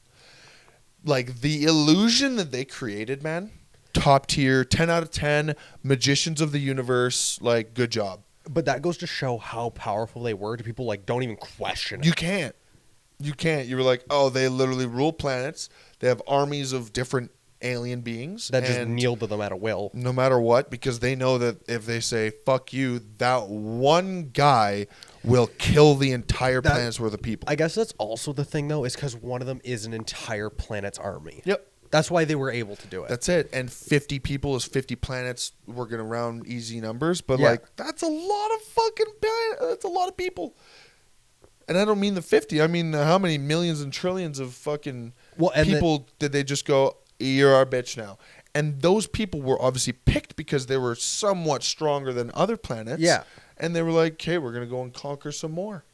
Like, the illusion that they created, man, top tier, 10 out of 10, magicians of the universe, like, good job. But that goes to show how powerful they were to people, like, don't even question it. You can't. You were like, oh, they literally rule planets. They have armies of different alien beings. That just kneel to them at a will. No matter what, because they know that if they say, fuck you, that one guy will kill the entire planet's worth of people. I guess that's also the thing, though, is because one of them is an entire planet's army. Yep. That's why they were able to do it. That's it. And 50 people is 50 planets. We're going to round easy numbers. But, like, that's a lot of fucking that's a lot of And I don't mean the 50. I mean how many millions and trillions of fucking people did they just go, you're our bitch now. And those people were obviously picked because they were somewhat stronger than other planets. Yeah. And they were like, okay, we're going to go and conquer some more.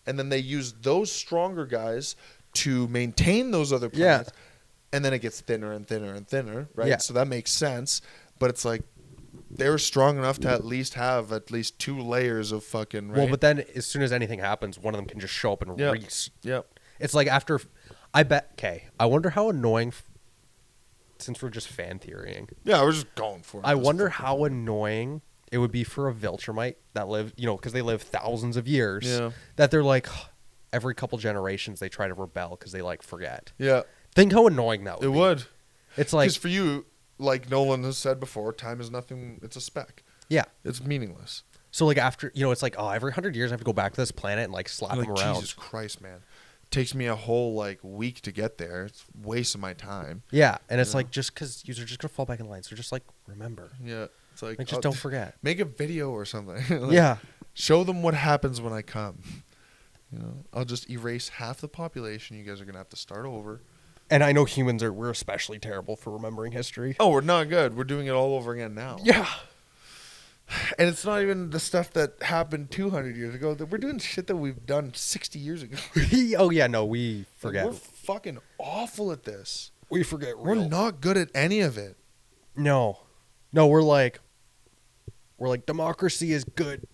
And then they used those stronger guys to maintain those other planets. Yeah. And then it gets thinner and thinner and thinner, right? Yeah. So that makes sense. But it's like they were strong enough to at least have at least 2 layers of fucking, right? Well, but then as soon as anything happens, one of them can just show up and reese. Yep. It's like after... I wonder how annoying... Since we're just fan theorying. Yeah, we're just going for it. I wonder how annoying it would be for a Viltrumite that live, because they live thousands of years. Yeah. That they're like, every couple generations they try to rebel because they like forget. Yeah. Think how annoying that would be. It would. It's like... Because for you, like Nolan has said before, time is nothing, it's a speck. Yeah. It's meaningless. So like after, it's like, every 100 years I have to go back to this planet and like slap them around. Jesus Christ, man. Takes me a whole like week to get there. It's a waste of my time. Yeah, and it's like just because you're just gonna fall back in line, so just like remember. Yeah, it's like just don't forget. Make a video or something. Yeah, show them what happens when I come. I'll just erase half the population. You guys are gonna have to start over. And I know humans we're especially terrible for remembering history. Oh, we're not good. We're doing it all over again now. Yeah. And it's not even the stuff that happened 200 years ago. We're doing shit that we've done 60 years ago. Oh, yeah, no, we forget. We're fucking awful at this. We forget real. We're not good at any of it. No, we're like democracy is good,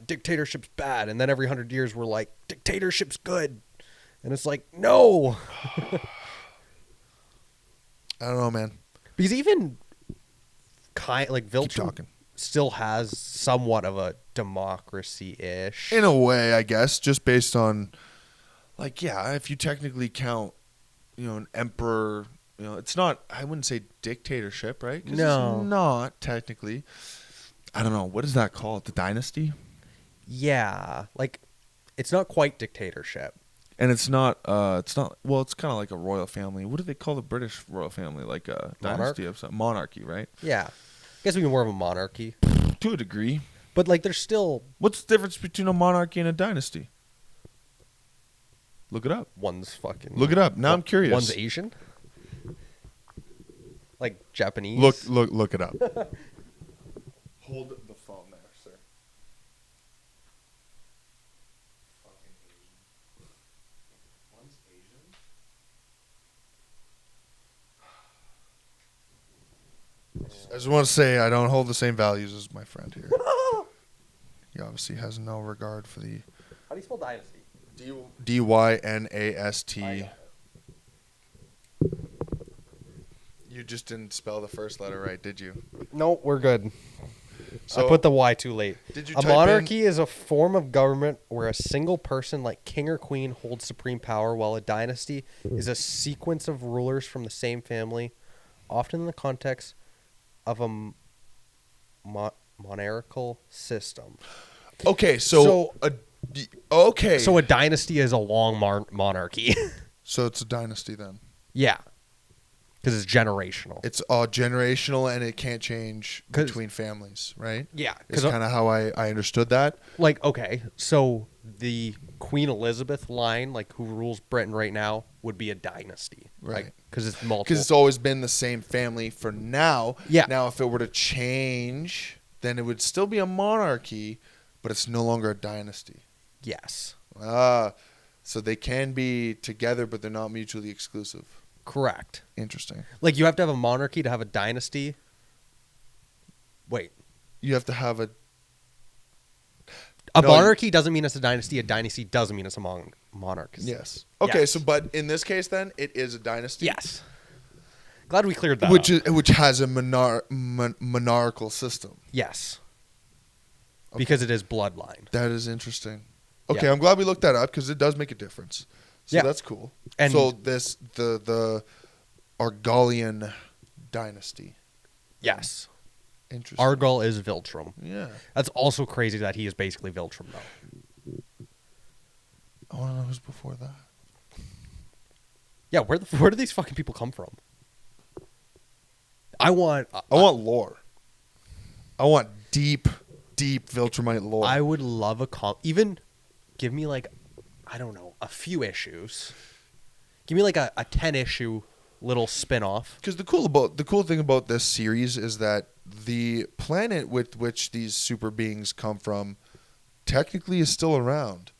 dictatorship's bad. And then every 100 years we're like, dictatorship's good. And it's like, no. I don't know, man. Because even Viltrum still has somewhat of a democracy-ish. In a way, I guess, just based on, like, yeah, if you technically count, an emperor, it's not, I wouldn't say dictatorship, right? No. It's not, technically. I don't know. What is that called? The dynasty? Yeah. Like, it's not quite dictatorship. And it's not, well, it's kind of like a royal family. What do they call the British royal family? Like a dynasty of some monarchy, right? Yeah. I guess we can more of a monarchy. To a degree. But like, there's still... What's the difference between a monarchy and a dynasty? Look it up. One's fucking... Look it up. Now I'm curious. One's Asian? Like Japanese? Look it up. Hold the phone there, sir. Fucking Asian. One's Asian. I just want to say I don't hold the same values as my friend here. He obviously has no regard for the... How do you spell dynasty? D-Y-N-A-S-T. You just didn't spell the first letter right, did you? No, we're good. So I put the Y too late. Did you a type monarchy is a form of government where a single person, like king or queen, holds supreme power, while a dynasty is a sequence of rulers from the same family, often in the context of a monarchical system. Okay, so a dynasty is a long monarchy. So it's a dynasty then. Yeah. Because it's generational. It's all generational and it can't change between families, right? Yeah. It's kind of how I understood that. Like, okay, so the Queen Elizabeth line, like who rules Britain right now, would be a dynasty. Right. Because it's multiple. Because it's always been the same family for now. Yeah. Now, if it were to change, then it would still be a monarchy, but it's no longer a dynasty. Yes. So they can be together, but they're not mutually exclusive. Correct. Interesting. Like, you have to have a monarchy to have a dynasty. Wait. You have to have a monarchy doesn't mean it's a dynasty. A dynasty doesn't mean it's a monarch. Yes. Okay, Yes. so but in this case then, it is a dynasty? Yes. Glad we cleared that up. Which has a monarchical system. Yes. Okay. Because it is bloodline. That is interesting. Okay, Yeah. I'm glad we looked that up because it does make a difference. So that's cool. And so the Argolian dynasty. Yes. Interesting. Argol is Viltrum. Yeah. That's also crazy that he is basically Viltrum, though. I want to know who's before that. Yeah, where do these fucking people come from? I want lore. I want deep Viltrumite lore. I would love even give me like, I don't know, a few issues. Give me like a 10-issue little spin-off. Because the cool thing about this series is that the planet with which these super beings come from technically is still around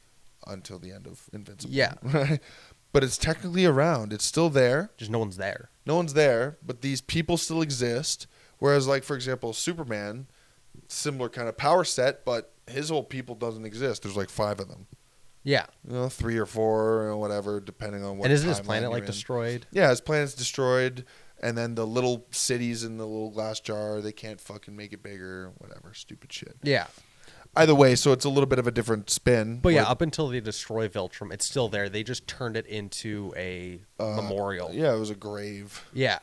until the end of Invincible. Yeah. Right? But it's technically around. It's still there. Just no one's there. No one's there, but these people still exist. Whereas, like, for example, Superman, similar kind of power set, but his whole people doesn't exist. There's like 5 of them. Yeah. 3 or 4 or whatever, depending on what. And isn't his timeline planet like you're in. destroyed? Yeah, his planet's destroyed, and then the little cities in the little glass jar, they can't fucking make it bigger, whatever, stupid shit. Yeah. Either way, so it's a little bit of a different spin. But yeah, up until they destroy Viltrum, it's still there. They just turned it into a memorial. Yeah, it was a grave. Yeah.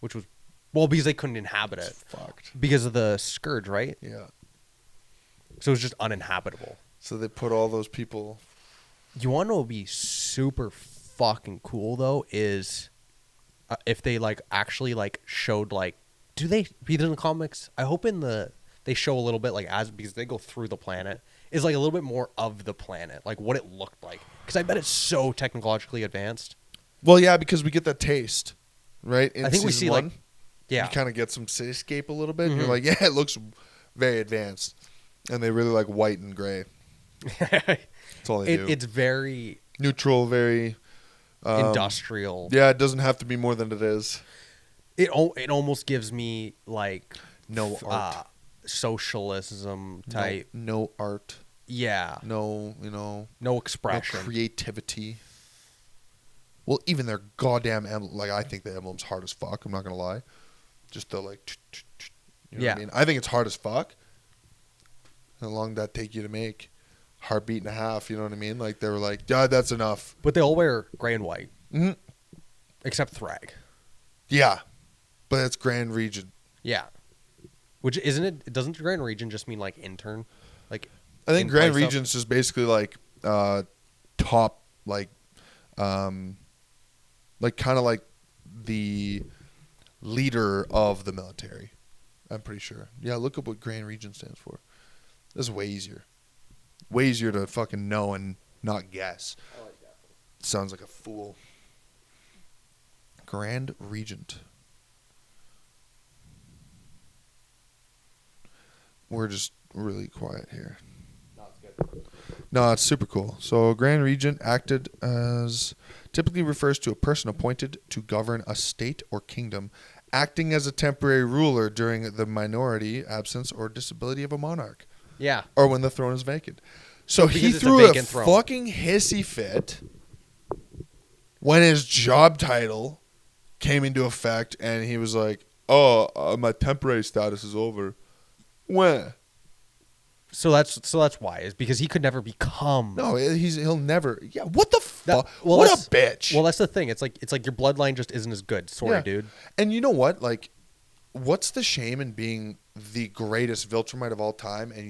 Which was, well, because they couldn't inhabit it. Fucked. Because of the scourge, right? Yeah. So it was just uninhabitable. So they put all those people. You want to know what would be super fucking cool, though, is if they, like, actually, like, showed, like, do they read it in the comics? I hope they show a little bit, like, because they go through the planet, is, like, a little bit more of the planet, like, what it looked like. Because I bet it's so technologically advanced. Well, yeah, because we get that taste, right? In I think we season see, 1, like, yeah. you kind of get some cityscape a little bit. And you're like, yeah, it looks very advanced. And they really like white and gray. That's all they do. It's very neutral, very industrial. Yeah, it doesn't have to be more than it is. It almost gives me like no art, socialism type. No art. Yeah. No, no expression, no creativity. Well, even their goddamn emblem, like I think the emblem's hard as fuck. I'm not gonna lie. Just the like, you know what I mean? I think it's hard as fuck. How long did that take you to make? Heartbeat and a half, you know what I mean? Like, they were like, yeah, that's enough. But they all wear gray and white. Mm-hmm. Except Thrag. Yeah. But it's Grand Region. Yeah. Which, isn't it? Doesn't Grand Region just mean, like, intern? Like, I think Grand Region's just basically, like, top, like kind of like the leader of the military. I'm pretty sure. Yeah, look up what Grand Region stands for. That's way easier. Way easier to fucking know and not guess. I like that. Sounds like a fool. Grand Regent. We're just really quiet here. No, it's good. No, it's super cool. So, Grand Regent acted as typically refers to a person appointed to govern a state or kingdom, acting as a temporary ruler during the minority, absence, or disability of a monarch. Yeah. Or when the throne is vacant. So he threw a fucking hissy fit when his job title came into effect, and he was like, "Oh, my temporary status is over." When? So that's why, is because he could never become. No, he'll never. Yeah, what the fuck? What a bitch. Well, that's the thing. It's like your bloodline just isn't as good. Sorry, dude. And you know what? Like, what's the shame in being the greatest Viltrumite of all time, and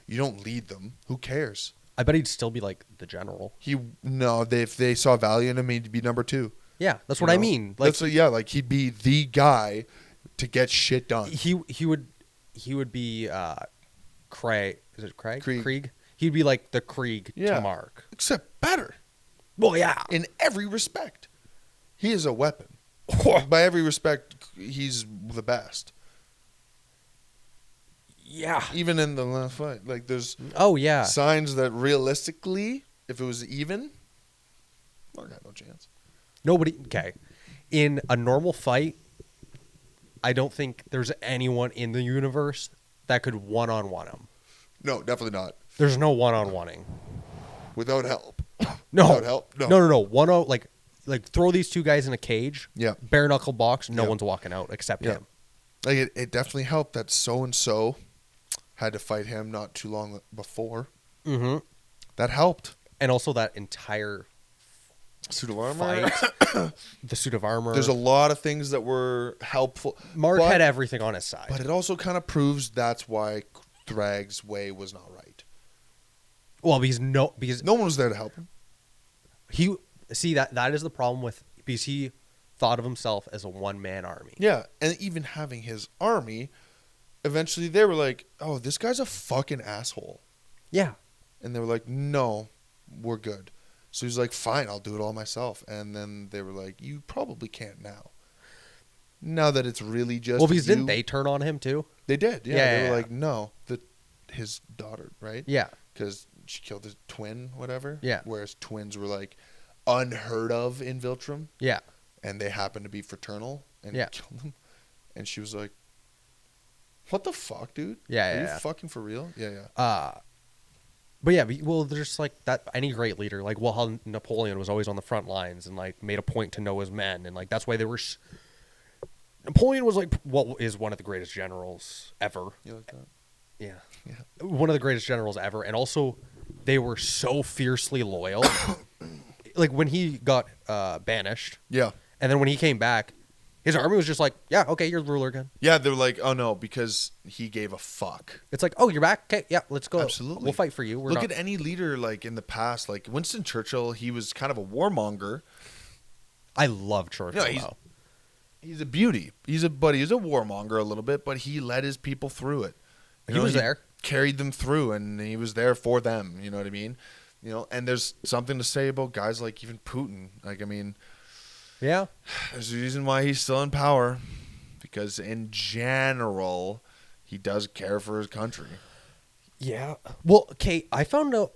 you don't lead them? Who cares? I bet he'd still be like the general. If they saw value in him, he'd be number 2. Yeah, that's what I mean. Like, like he'd be the guy to get shit done. He would be Craig. Is it Craig? Krieg. He'd be like the Krieg to Mark. Except better. Well, yeah. In every respect. He is a weapon. By every respect, he's the best. Yeah. Even in the last fight. Like, there's signs that realistically, if it was even, Mark had no chance. Okay. In a normal fight, I don't think there's anyone in the universe that could one-on-one him. No, definitely not. There's no one-on-oneing. Without help. No. Without help? No. No. Like throw these two guys in a cage. Yeah. Bare knuckle box. No one's walking out except him. Like it definitely helped that so-and-so had to fight him not too long before. Mm-hmm. That helped. And also that entire suit of armor. Fight, the suit of armor. There's a lot of things that were helpful. Mark had everything on his side. But it also kind of proves that's why Thrag's way was not right. Well, because no one was there to help him. That is the problem because he thought of himself as a one-man army. Yeah, and even having his army, eventually they were like, "Oh, this guy's a fucking asshole." Yeah. And they were like, "No, we're good." So he's like, "Fine, I'll do it all myself." And then they were like, "You probably can't now. Now that it's really just because didn't they turn on him too? They did. Yeah, they were like, "No, his daughter, right?" Yeah. Because she killed his twin, whatever. Yeah. Whereas twins were like unheard of in Viltrum. Yeah. And they happened to be fraternal and killed them. And she was like, "What the fuck, dude? Yeah, Are you fucking for real?" Yeah. But yeah, there's like that. Any great leader, like how Napoleon was always on the front lines and like made a point to know his men, and like that's why they were. Napoleon was like what is one of the greatest generals ever. You like that? Yeah. One of the greatest generals ever, and also they were so fiercely loyal. Like when he got banished. Yeah. And then when he came back, his army was just like, "Yeah, okay, you're the ruler again." Yeah, they were like, "Oh no," because he gave a fuck. It's like, "Oh, you're back? Okay, yeah, let's go. Absolutely, we'll fight for you." Look at any leader like in the past, like Winston Churchill. He was kind of a warmonger. I love Churchill. He's a beauty. He's a warmonger a little bit, but he led his people through it. He was there, carried them through, and he was there for them. You know what I mean? And there's something to say about guys like even Putin. Like, I mean. Yeah. There's a reason why he's still in power. Because in general, he does care for his country. Yeah. Well, okay, I found out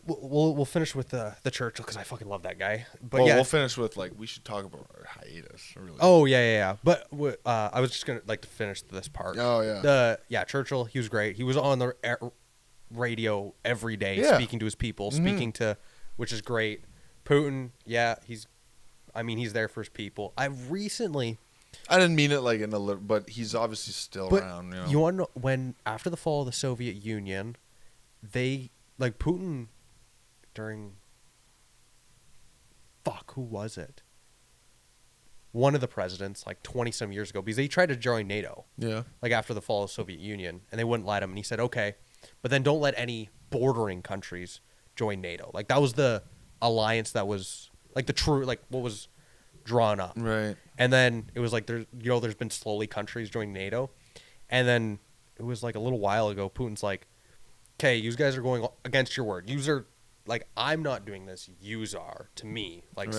we'll finish with the Churchill because I fucking love that guy. But we'll finish with we should talk about our hiatus. Really. Oh, yeah. But I was just going to to finish this part. Oh, yeah. Churchill, he was great. He was on the radio every day speaking to his people, which is great. Putin, he's there for his people. I didn't mean it like in a little, but he's obviously still around. You want to know when after the fall of the Soviet Union, they Putin during. Fuck, who was it? One of the presidents, 20-some years ago, because they tried to join NATO. Yeah. After the fall of the Soviet Union, and they wouldn't let him, and he said, "Okay, but then don't let any bordering countries join NATO." That was the alliance that was. The true, what was drawn up. Right. And then it was there's been slowly countries joining NATO. And then it was like a little while ago, Putin's like, okay, you guys are going against your word. Yous are, like, I'm not doing this. Yous are, to me. Like,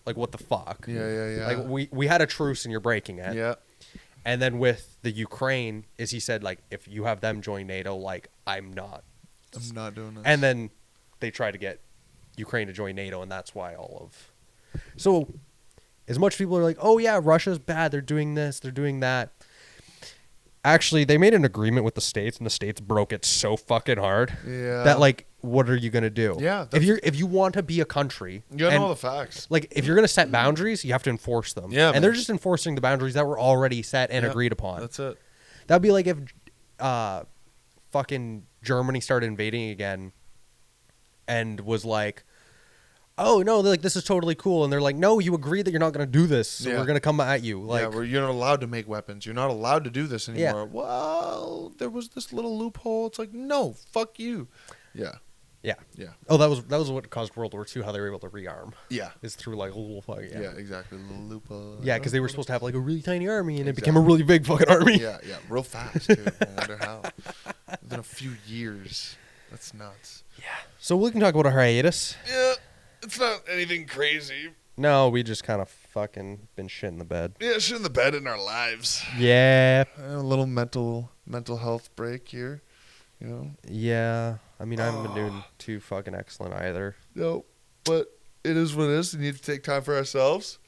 like what the fuck? Yeah. Like, we had a truce and you're breaking it. Yeah. And then with the Ukraine, he said, like, if you have them join NATO, like, I'm not doing this. And then they try to get Ukraine to join NATO, and that's why So, as much people are like, oh, yeah, Russia's bad. They're doing this. They're doing that. Actually, they made an agreement with the States, and the States broke it so fucking hard that, like, what are you going to do? Yeah. If you want to be a country. You got to know the facts. Like, if you're going to set boundaries, you have to enforce them. Yeah, and they're just enforcing the boundaries that were already set and agreed upon. That's it. That'd be like if fucking Germany started invading again and was like, oh, no, like, this is totally cool. And they're like, no, you agreed that you're not going to do this, so we're going to come at you. Like, you're not allowed to make weapons. You're not allowed to do this anymore. Yeah. Well, there was this little loophole. It's like, no, fuck you. Yeah. Oh, that was what caused World War II, how they were able to rearm. Yeah. Is through, like, a little fucking... Yeah, exactly. A little loophole. Yeah, because they were supposed to have, like, a really tiny army, and it became a really big fucking army. Yeah. Real fast, too. I wonder how. Within a few years. That's nuts. Yeah. So we can talk about our hiatus. Yeah. It's not anything crazy. No, we just kind of fucking been shit in the bed. Yeah, shit in the bed in our lives. Yeah. A little mental health break here, you know? Yeah. I mean, I haven't been doing too fucking excellent either. No, but it is what it is. We need to take time for ourselves.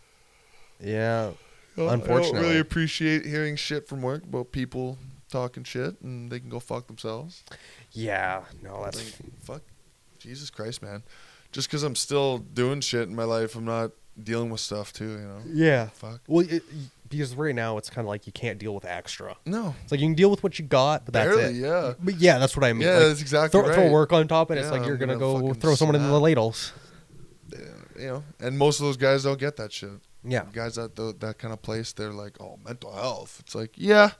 Yeah. Unfortunately. I don't really appreciate hearing shit from work about people talking shit and they can go fuck themselves. Yeah. No, that's... Fuck. Jesus Christ, man. Just because I'm still doing shit in my life, I'm not dealing with stuff too, you know? Yeah. Fuck. Well, because right now it's kind of like you can't deal with extra. No. It's like you can deal with what you got, but that's Barely, it. Yeah. But yeah, that's what I mean. Yeah, like, that's exactly right. Throw work on top, and it's like I'm you're going to go fucking throw someone in the ladles. You know, and most of those guys don't get that shit. Yeah. Guys at that kind of place, they're like, oh, mental health. It's like, yeah,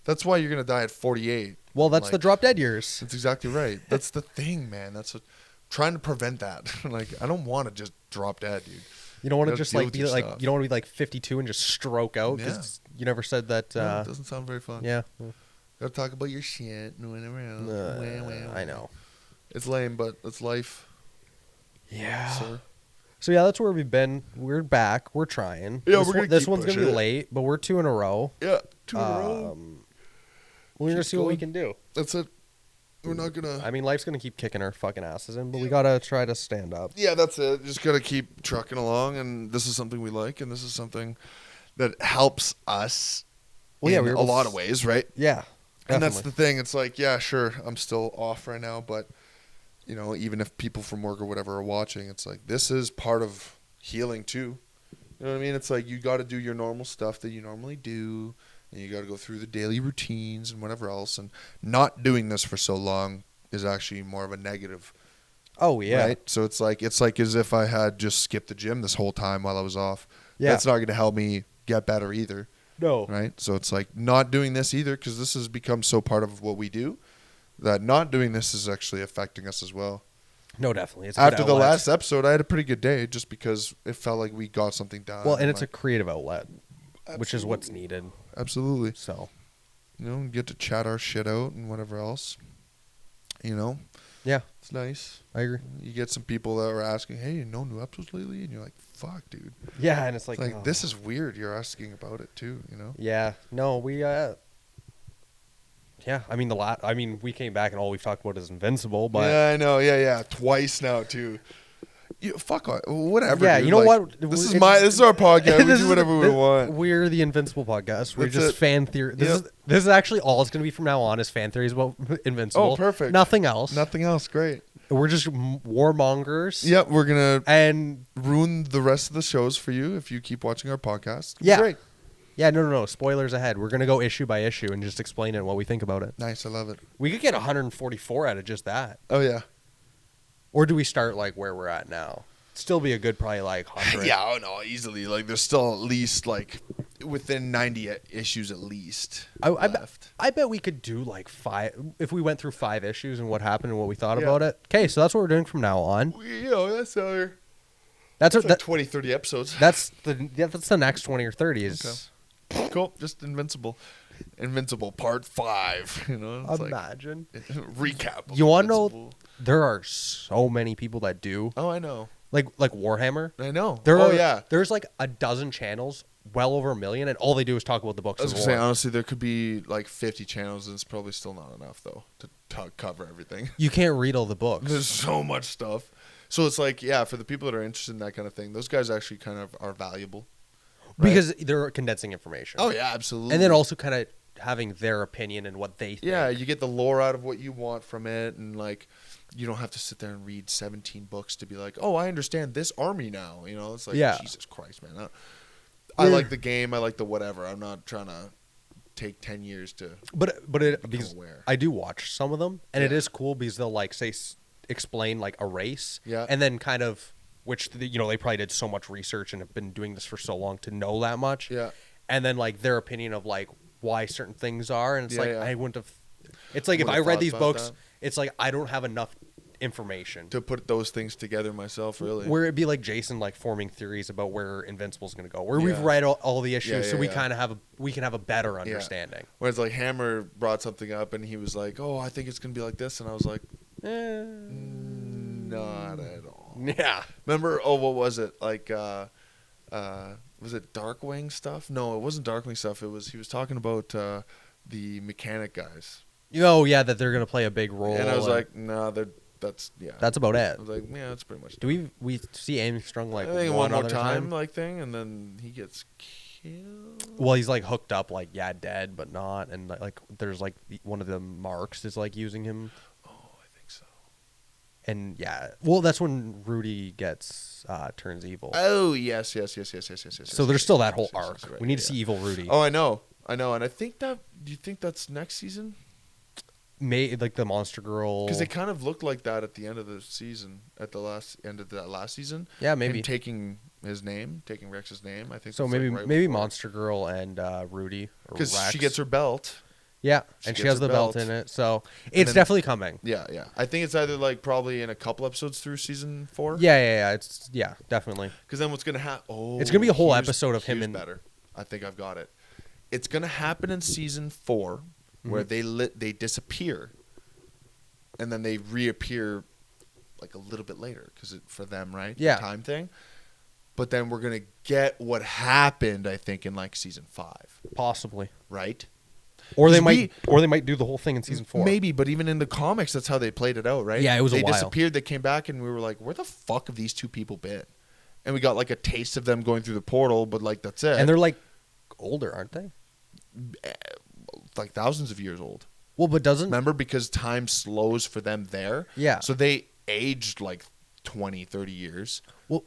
that's why you're going to die at 48. Well, that's like, the drop dead years. That's exactly right. That's the thing, man. That's what... Trying to prevent that. Like, I don't want to just drop dead, dude. You don't want to just like be like stuff. You don't want to be like 52 and just stroke out because you never said that. No, it doesn't sound very fun. Yeah. Gotta talk about your shit and whatever else. I know. It's lame, but it's life. Yeah. Sir. So yeah, that's where we've been. We're back. We're trying. Yeah, this one's gonna be late, but we're 2 in a row. Yeah, 2 in a row. We're gonna see what we can do. That's it. We're not gonna... I mean, life's gonna keep kicking our fucking asses in, but we gotta try to stand up. Yeah, that's it. Just gotta keep trucking along, and this is something we like, and this is something that helps us in a lot of ways, right? Yeah. Definitely. And that's the thing. It's like, yeah, sure, I'm still off right now, but, you know, even if people from work or whatever are watching, it's like, this is part of healing too. You know what I mean? It's like, you got to do your normal stuff that you normally do, and you got to go through the daily routines and whatever else, and not doing this for so long is actually more of a negative. Oh, yeah. Right? So it's like as if I had just skipped the gym this whole time while I was off. Yeah. That's not going to help me get better either. No. Right? So it's like not doing this either, because this has become so part of what we do that not doing this is actually affecting us as well. No, definitely. It's after the last episode, I had a pretty good day just because it felt like we got something done. Well, and it's a creative outlet, which is what's needed. Absolutely. So, you know, get to chat our shit out and whatever else. You know? Yeah. It's nice. I agree. You get some people that are asking, hey, no new episodes lately? And you're like, fuck, dude. Yeah, and it's like this is weird. You're asking about it too, you know? Yeah. No, we yeah, I mean we came back and all we've talked about is Invincible, but yeah, I know, yeah, twice now too. Fuck whatever. Yeah, dude. you know what? This is our podcast. We do whatever we want. We're the Invincible podcast. We're just fan theory. This is actually all it's going to be from now on is fan theories about Invincible. Oh, perfect. Nothing else. Nothing else. Great. We're just warmongers. Yep, we're gonna and ruin the rest of the shows for you if you keep watching our podcast. Yeah. Great. Yeah, no. Spoilers ahead. We're going to go issue by issue and just explain it and what we think about it. Nice, I love it. We could get 144 out of just that. Oh, yeah. Or do we start like where we're at now? Still be a good probably like 100. Yeah, oh no, easily. Like there's still at least like within 90 issues at least left. I bet we could do like 5 if we went through 5 issues and what happened and what we thought about it. Okay, so that's what we're doing from now on. That's our... That's like 20, 30 episodes. That's the next 20 or 30 is... Okay. Cool. Just Invincible. Invincible Part 5. You know, it's imagine. Recap. You want to know? There are so many people that do. Oh, I know. Like Warhammer. I know. Yeah. There's like a dozen channels, well over 1 million, and all they do is talk about the books. I was gonna say, honestly, there could be like 50 channels, and it's probably still not enough though to cover everything. You can't read all the books. There's so much stuff. So it's like, yeah, for the people that are interested in that kind of thing, those guys actually kind of are valuable. Right? Because they're condensing information. Oh, yeah, absolutely. And then also kind of having their opinion and what they think. Yeah, you get the lore out of what you want from it, and like, you don't have to sit there and read 17 books to be like, oh, I understand this army now. You know, it's like, Jesus Christ, man. I like the game. I like the whatever. I'm not trying to take 10 years to because aware. I do watch some of them, and it is cool because they'll like explain like a race, and then kind of which you know they probably did so much research and have been doing this for so long to know that much, and then like their opinion of like why certain things are, and it's I wouldn't have. It's like if I read these books, it's like I don't have enough information to put those things together myself, really. Where it'd be like Jason like forming theories about where Invincible's going to go, where we've read all the issues, so we kind of we can have a better understanding. Whereas like Hammer brought something up and he was like, "Oh, I think it's going to be like this," and I was like, "Not at all." Yeah. Remember? Oh, what was it? Like, was it Darkwing stuff? No, it wasn't Darkwing stuff. He was talking about the mechanic guys. Oh yeah, that they're going to play a big role. And I was like, "No, that's about it." I was like, "Yeah, that's pretty much." Do we see Armstrong like I think one more time like thing, and then he gets killed. Well, he's like hooked up, like dead, but not, and like there's like one of the marks is like using him. Oh, I think so. And well, that's when Rudy gets turns evil. Oh yes. So there's still that whole arc. Right, we need to see evil Rudy. Oh, I know, and I think that. Do you think that's next season? Like the Monster Girl, because they kind of looked like that at the end of the season, at the end of that last season. Yeah, maybe him taking Rex's name. I think so. Maybe Monster Girl and Rudy, because she gets her belt. Yeah, and she has the belt in it, so it's definitely coming. Yeah. I think it's either like probably in a couple episodes through season 4. Yeah. It's definitely. Because then what's gonna happen? Oh, it's gonna be a whole episode of him and better. I think I've got it. It's gonna happen in season 4. Where they disappear, and then they reappear, like a little bit later, because for them, right? Yeah. The time thing. But then we're gonna get what happened, I think, in like season 5, possibly, right? Or they might do the whole thing in season 4. Maybe, but even in the comics, that's how they played it out, right? Yeah, it was they a while. disappeared, they came back, and we were like, where the fuck have these two people been? And we got like a taste of them going through the portal, but like that's it. And they're like older, aren't they? Like thousands of years old. Well, but doesn't... Remember, because time slows for them there. Yeah. So they aged like 20, 30 years. Well,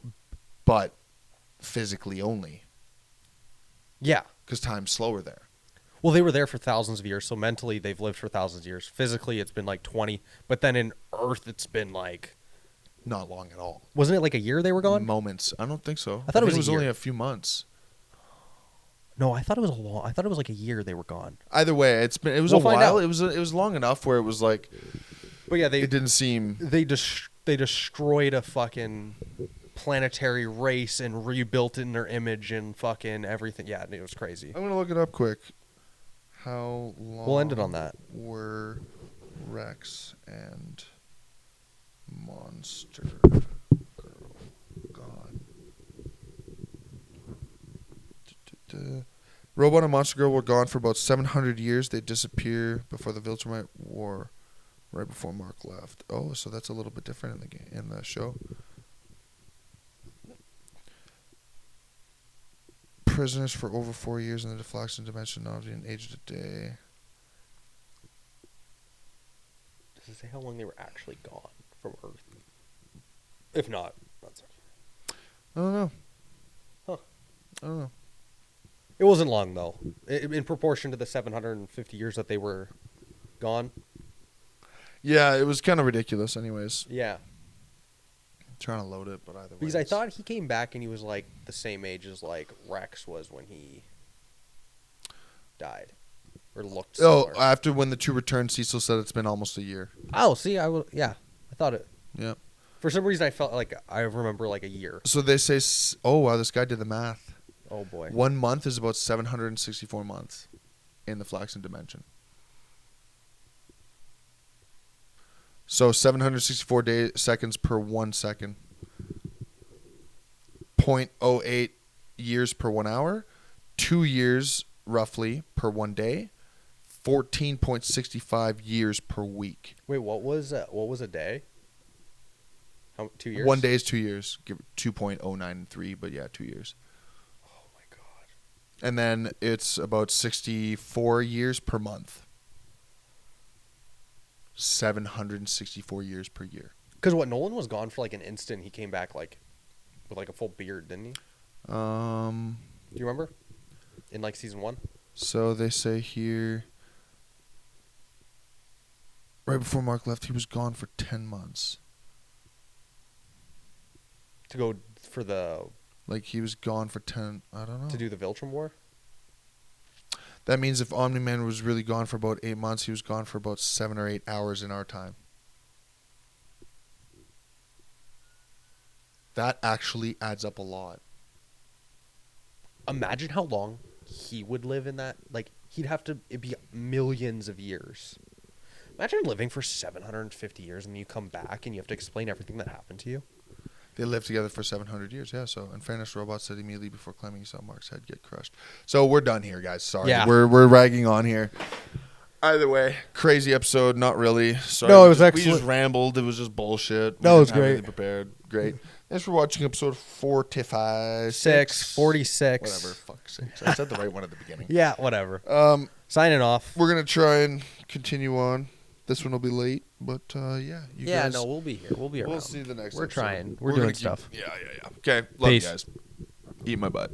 but physically only. Yeah. Because time's slower there. Well, they were there for thousands of years, so mentally they've lived for thousands of years. Physically, it's been like 20, but then in Earth, it's been like... Not long at all. Wasn't it like a year they were gone? Moments. I don't think so. I thought it was only a few months. No, I thought it was I thought it was like a year they were gone. Either way, it was a while. It was long enough where it was like. But yeah, it didn't seem. They destroyed a fucking planetary race and rebuilt it in their image and fucking everything. Yeah, it was crazy. I'm gonna look it up quick. How long? We'll end it on that. Were Rex and Monster Girl gone? Robot and Monster Girl were gone for about 700 years. They disappear before the Viltrumite War, right before Mark left. Oh, so that's a little bit different in the game, in the show. Prisoners for over 4 years in the deflection dimension, not being aged a day. Does it say how long they were actually gone from Earth? If not, that's okay. I don't know. Huh. I don't know. It wasn't long, though, in proportion to the 750 years that they were gone. Yeah, it was kind of ridiculous anyways. Yeah. I'm trying to load it, but either way. Because I thought he came back and he was like the same age as like Rex was when he died. Or looked similar. Oh, after when the two returned, Cecil said it's been almost a year. Oh, see, I thought it. Yeah. For some reason, I felt like I remember like a year. So they say, oh, wow, this guy did the math. Oh, boy. 1 month is about 764 months in the flaxen dimension. So 764 seconds per 1 second. 0.08 years per 1 hour. 2 years roughly per 1 day. 14.65 years per week. Wait, what was a day? 2 years? 1 day is 2 years. Give 2.093, but yeah, 2 years. Oh my god. And then it's about 64 years per month. 764 years per year. Because Nolan was gone for like an instant. He came back like with like a full beard, didn't he? Do you remember? In like season 1? So they say here, right before Mark left, he was gone for 10 months. To go for the... Like he was gone for 10, I don't know. To do the Viltrum War? That means if Omni-Man was really gone for about 8 months, he was gone for about 7 or 8 hours in our time. That actually adds up a lot. Imagine how long he would live in that. Like, it'd be millions of years. Imagine living for 750 years and you come back and you have to explain everything that happened to you. They lived together for 700 years, yeah. So, in fairness, Robot said immediately before climbing, he saw Mark's head get crushed. So, we're done here, guys. Sorry. Yeah. We're ragging on here. Either way, crazy episode. Not really. Sorry. No, it was excellent. We just rambled. It was just bullshit. No, it was didn't have great. anything prepared. Great. Thanks for watching episode 46. 46. Whatever. Fuck sakes. I said the right one at the beginning. Yeah, whatever. Signing off. We're going to try and continue on. This one will be late, but yeah. You guys, no, we'll be here. We'll be around. We'll see the next We're episode. trying. We're doing stuff. Yeah. Okay. Love Peace. you guys. Eat my butt.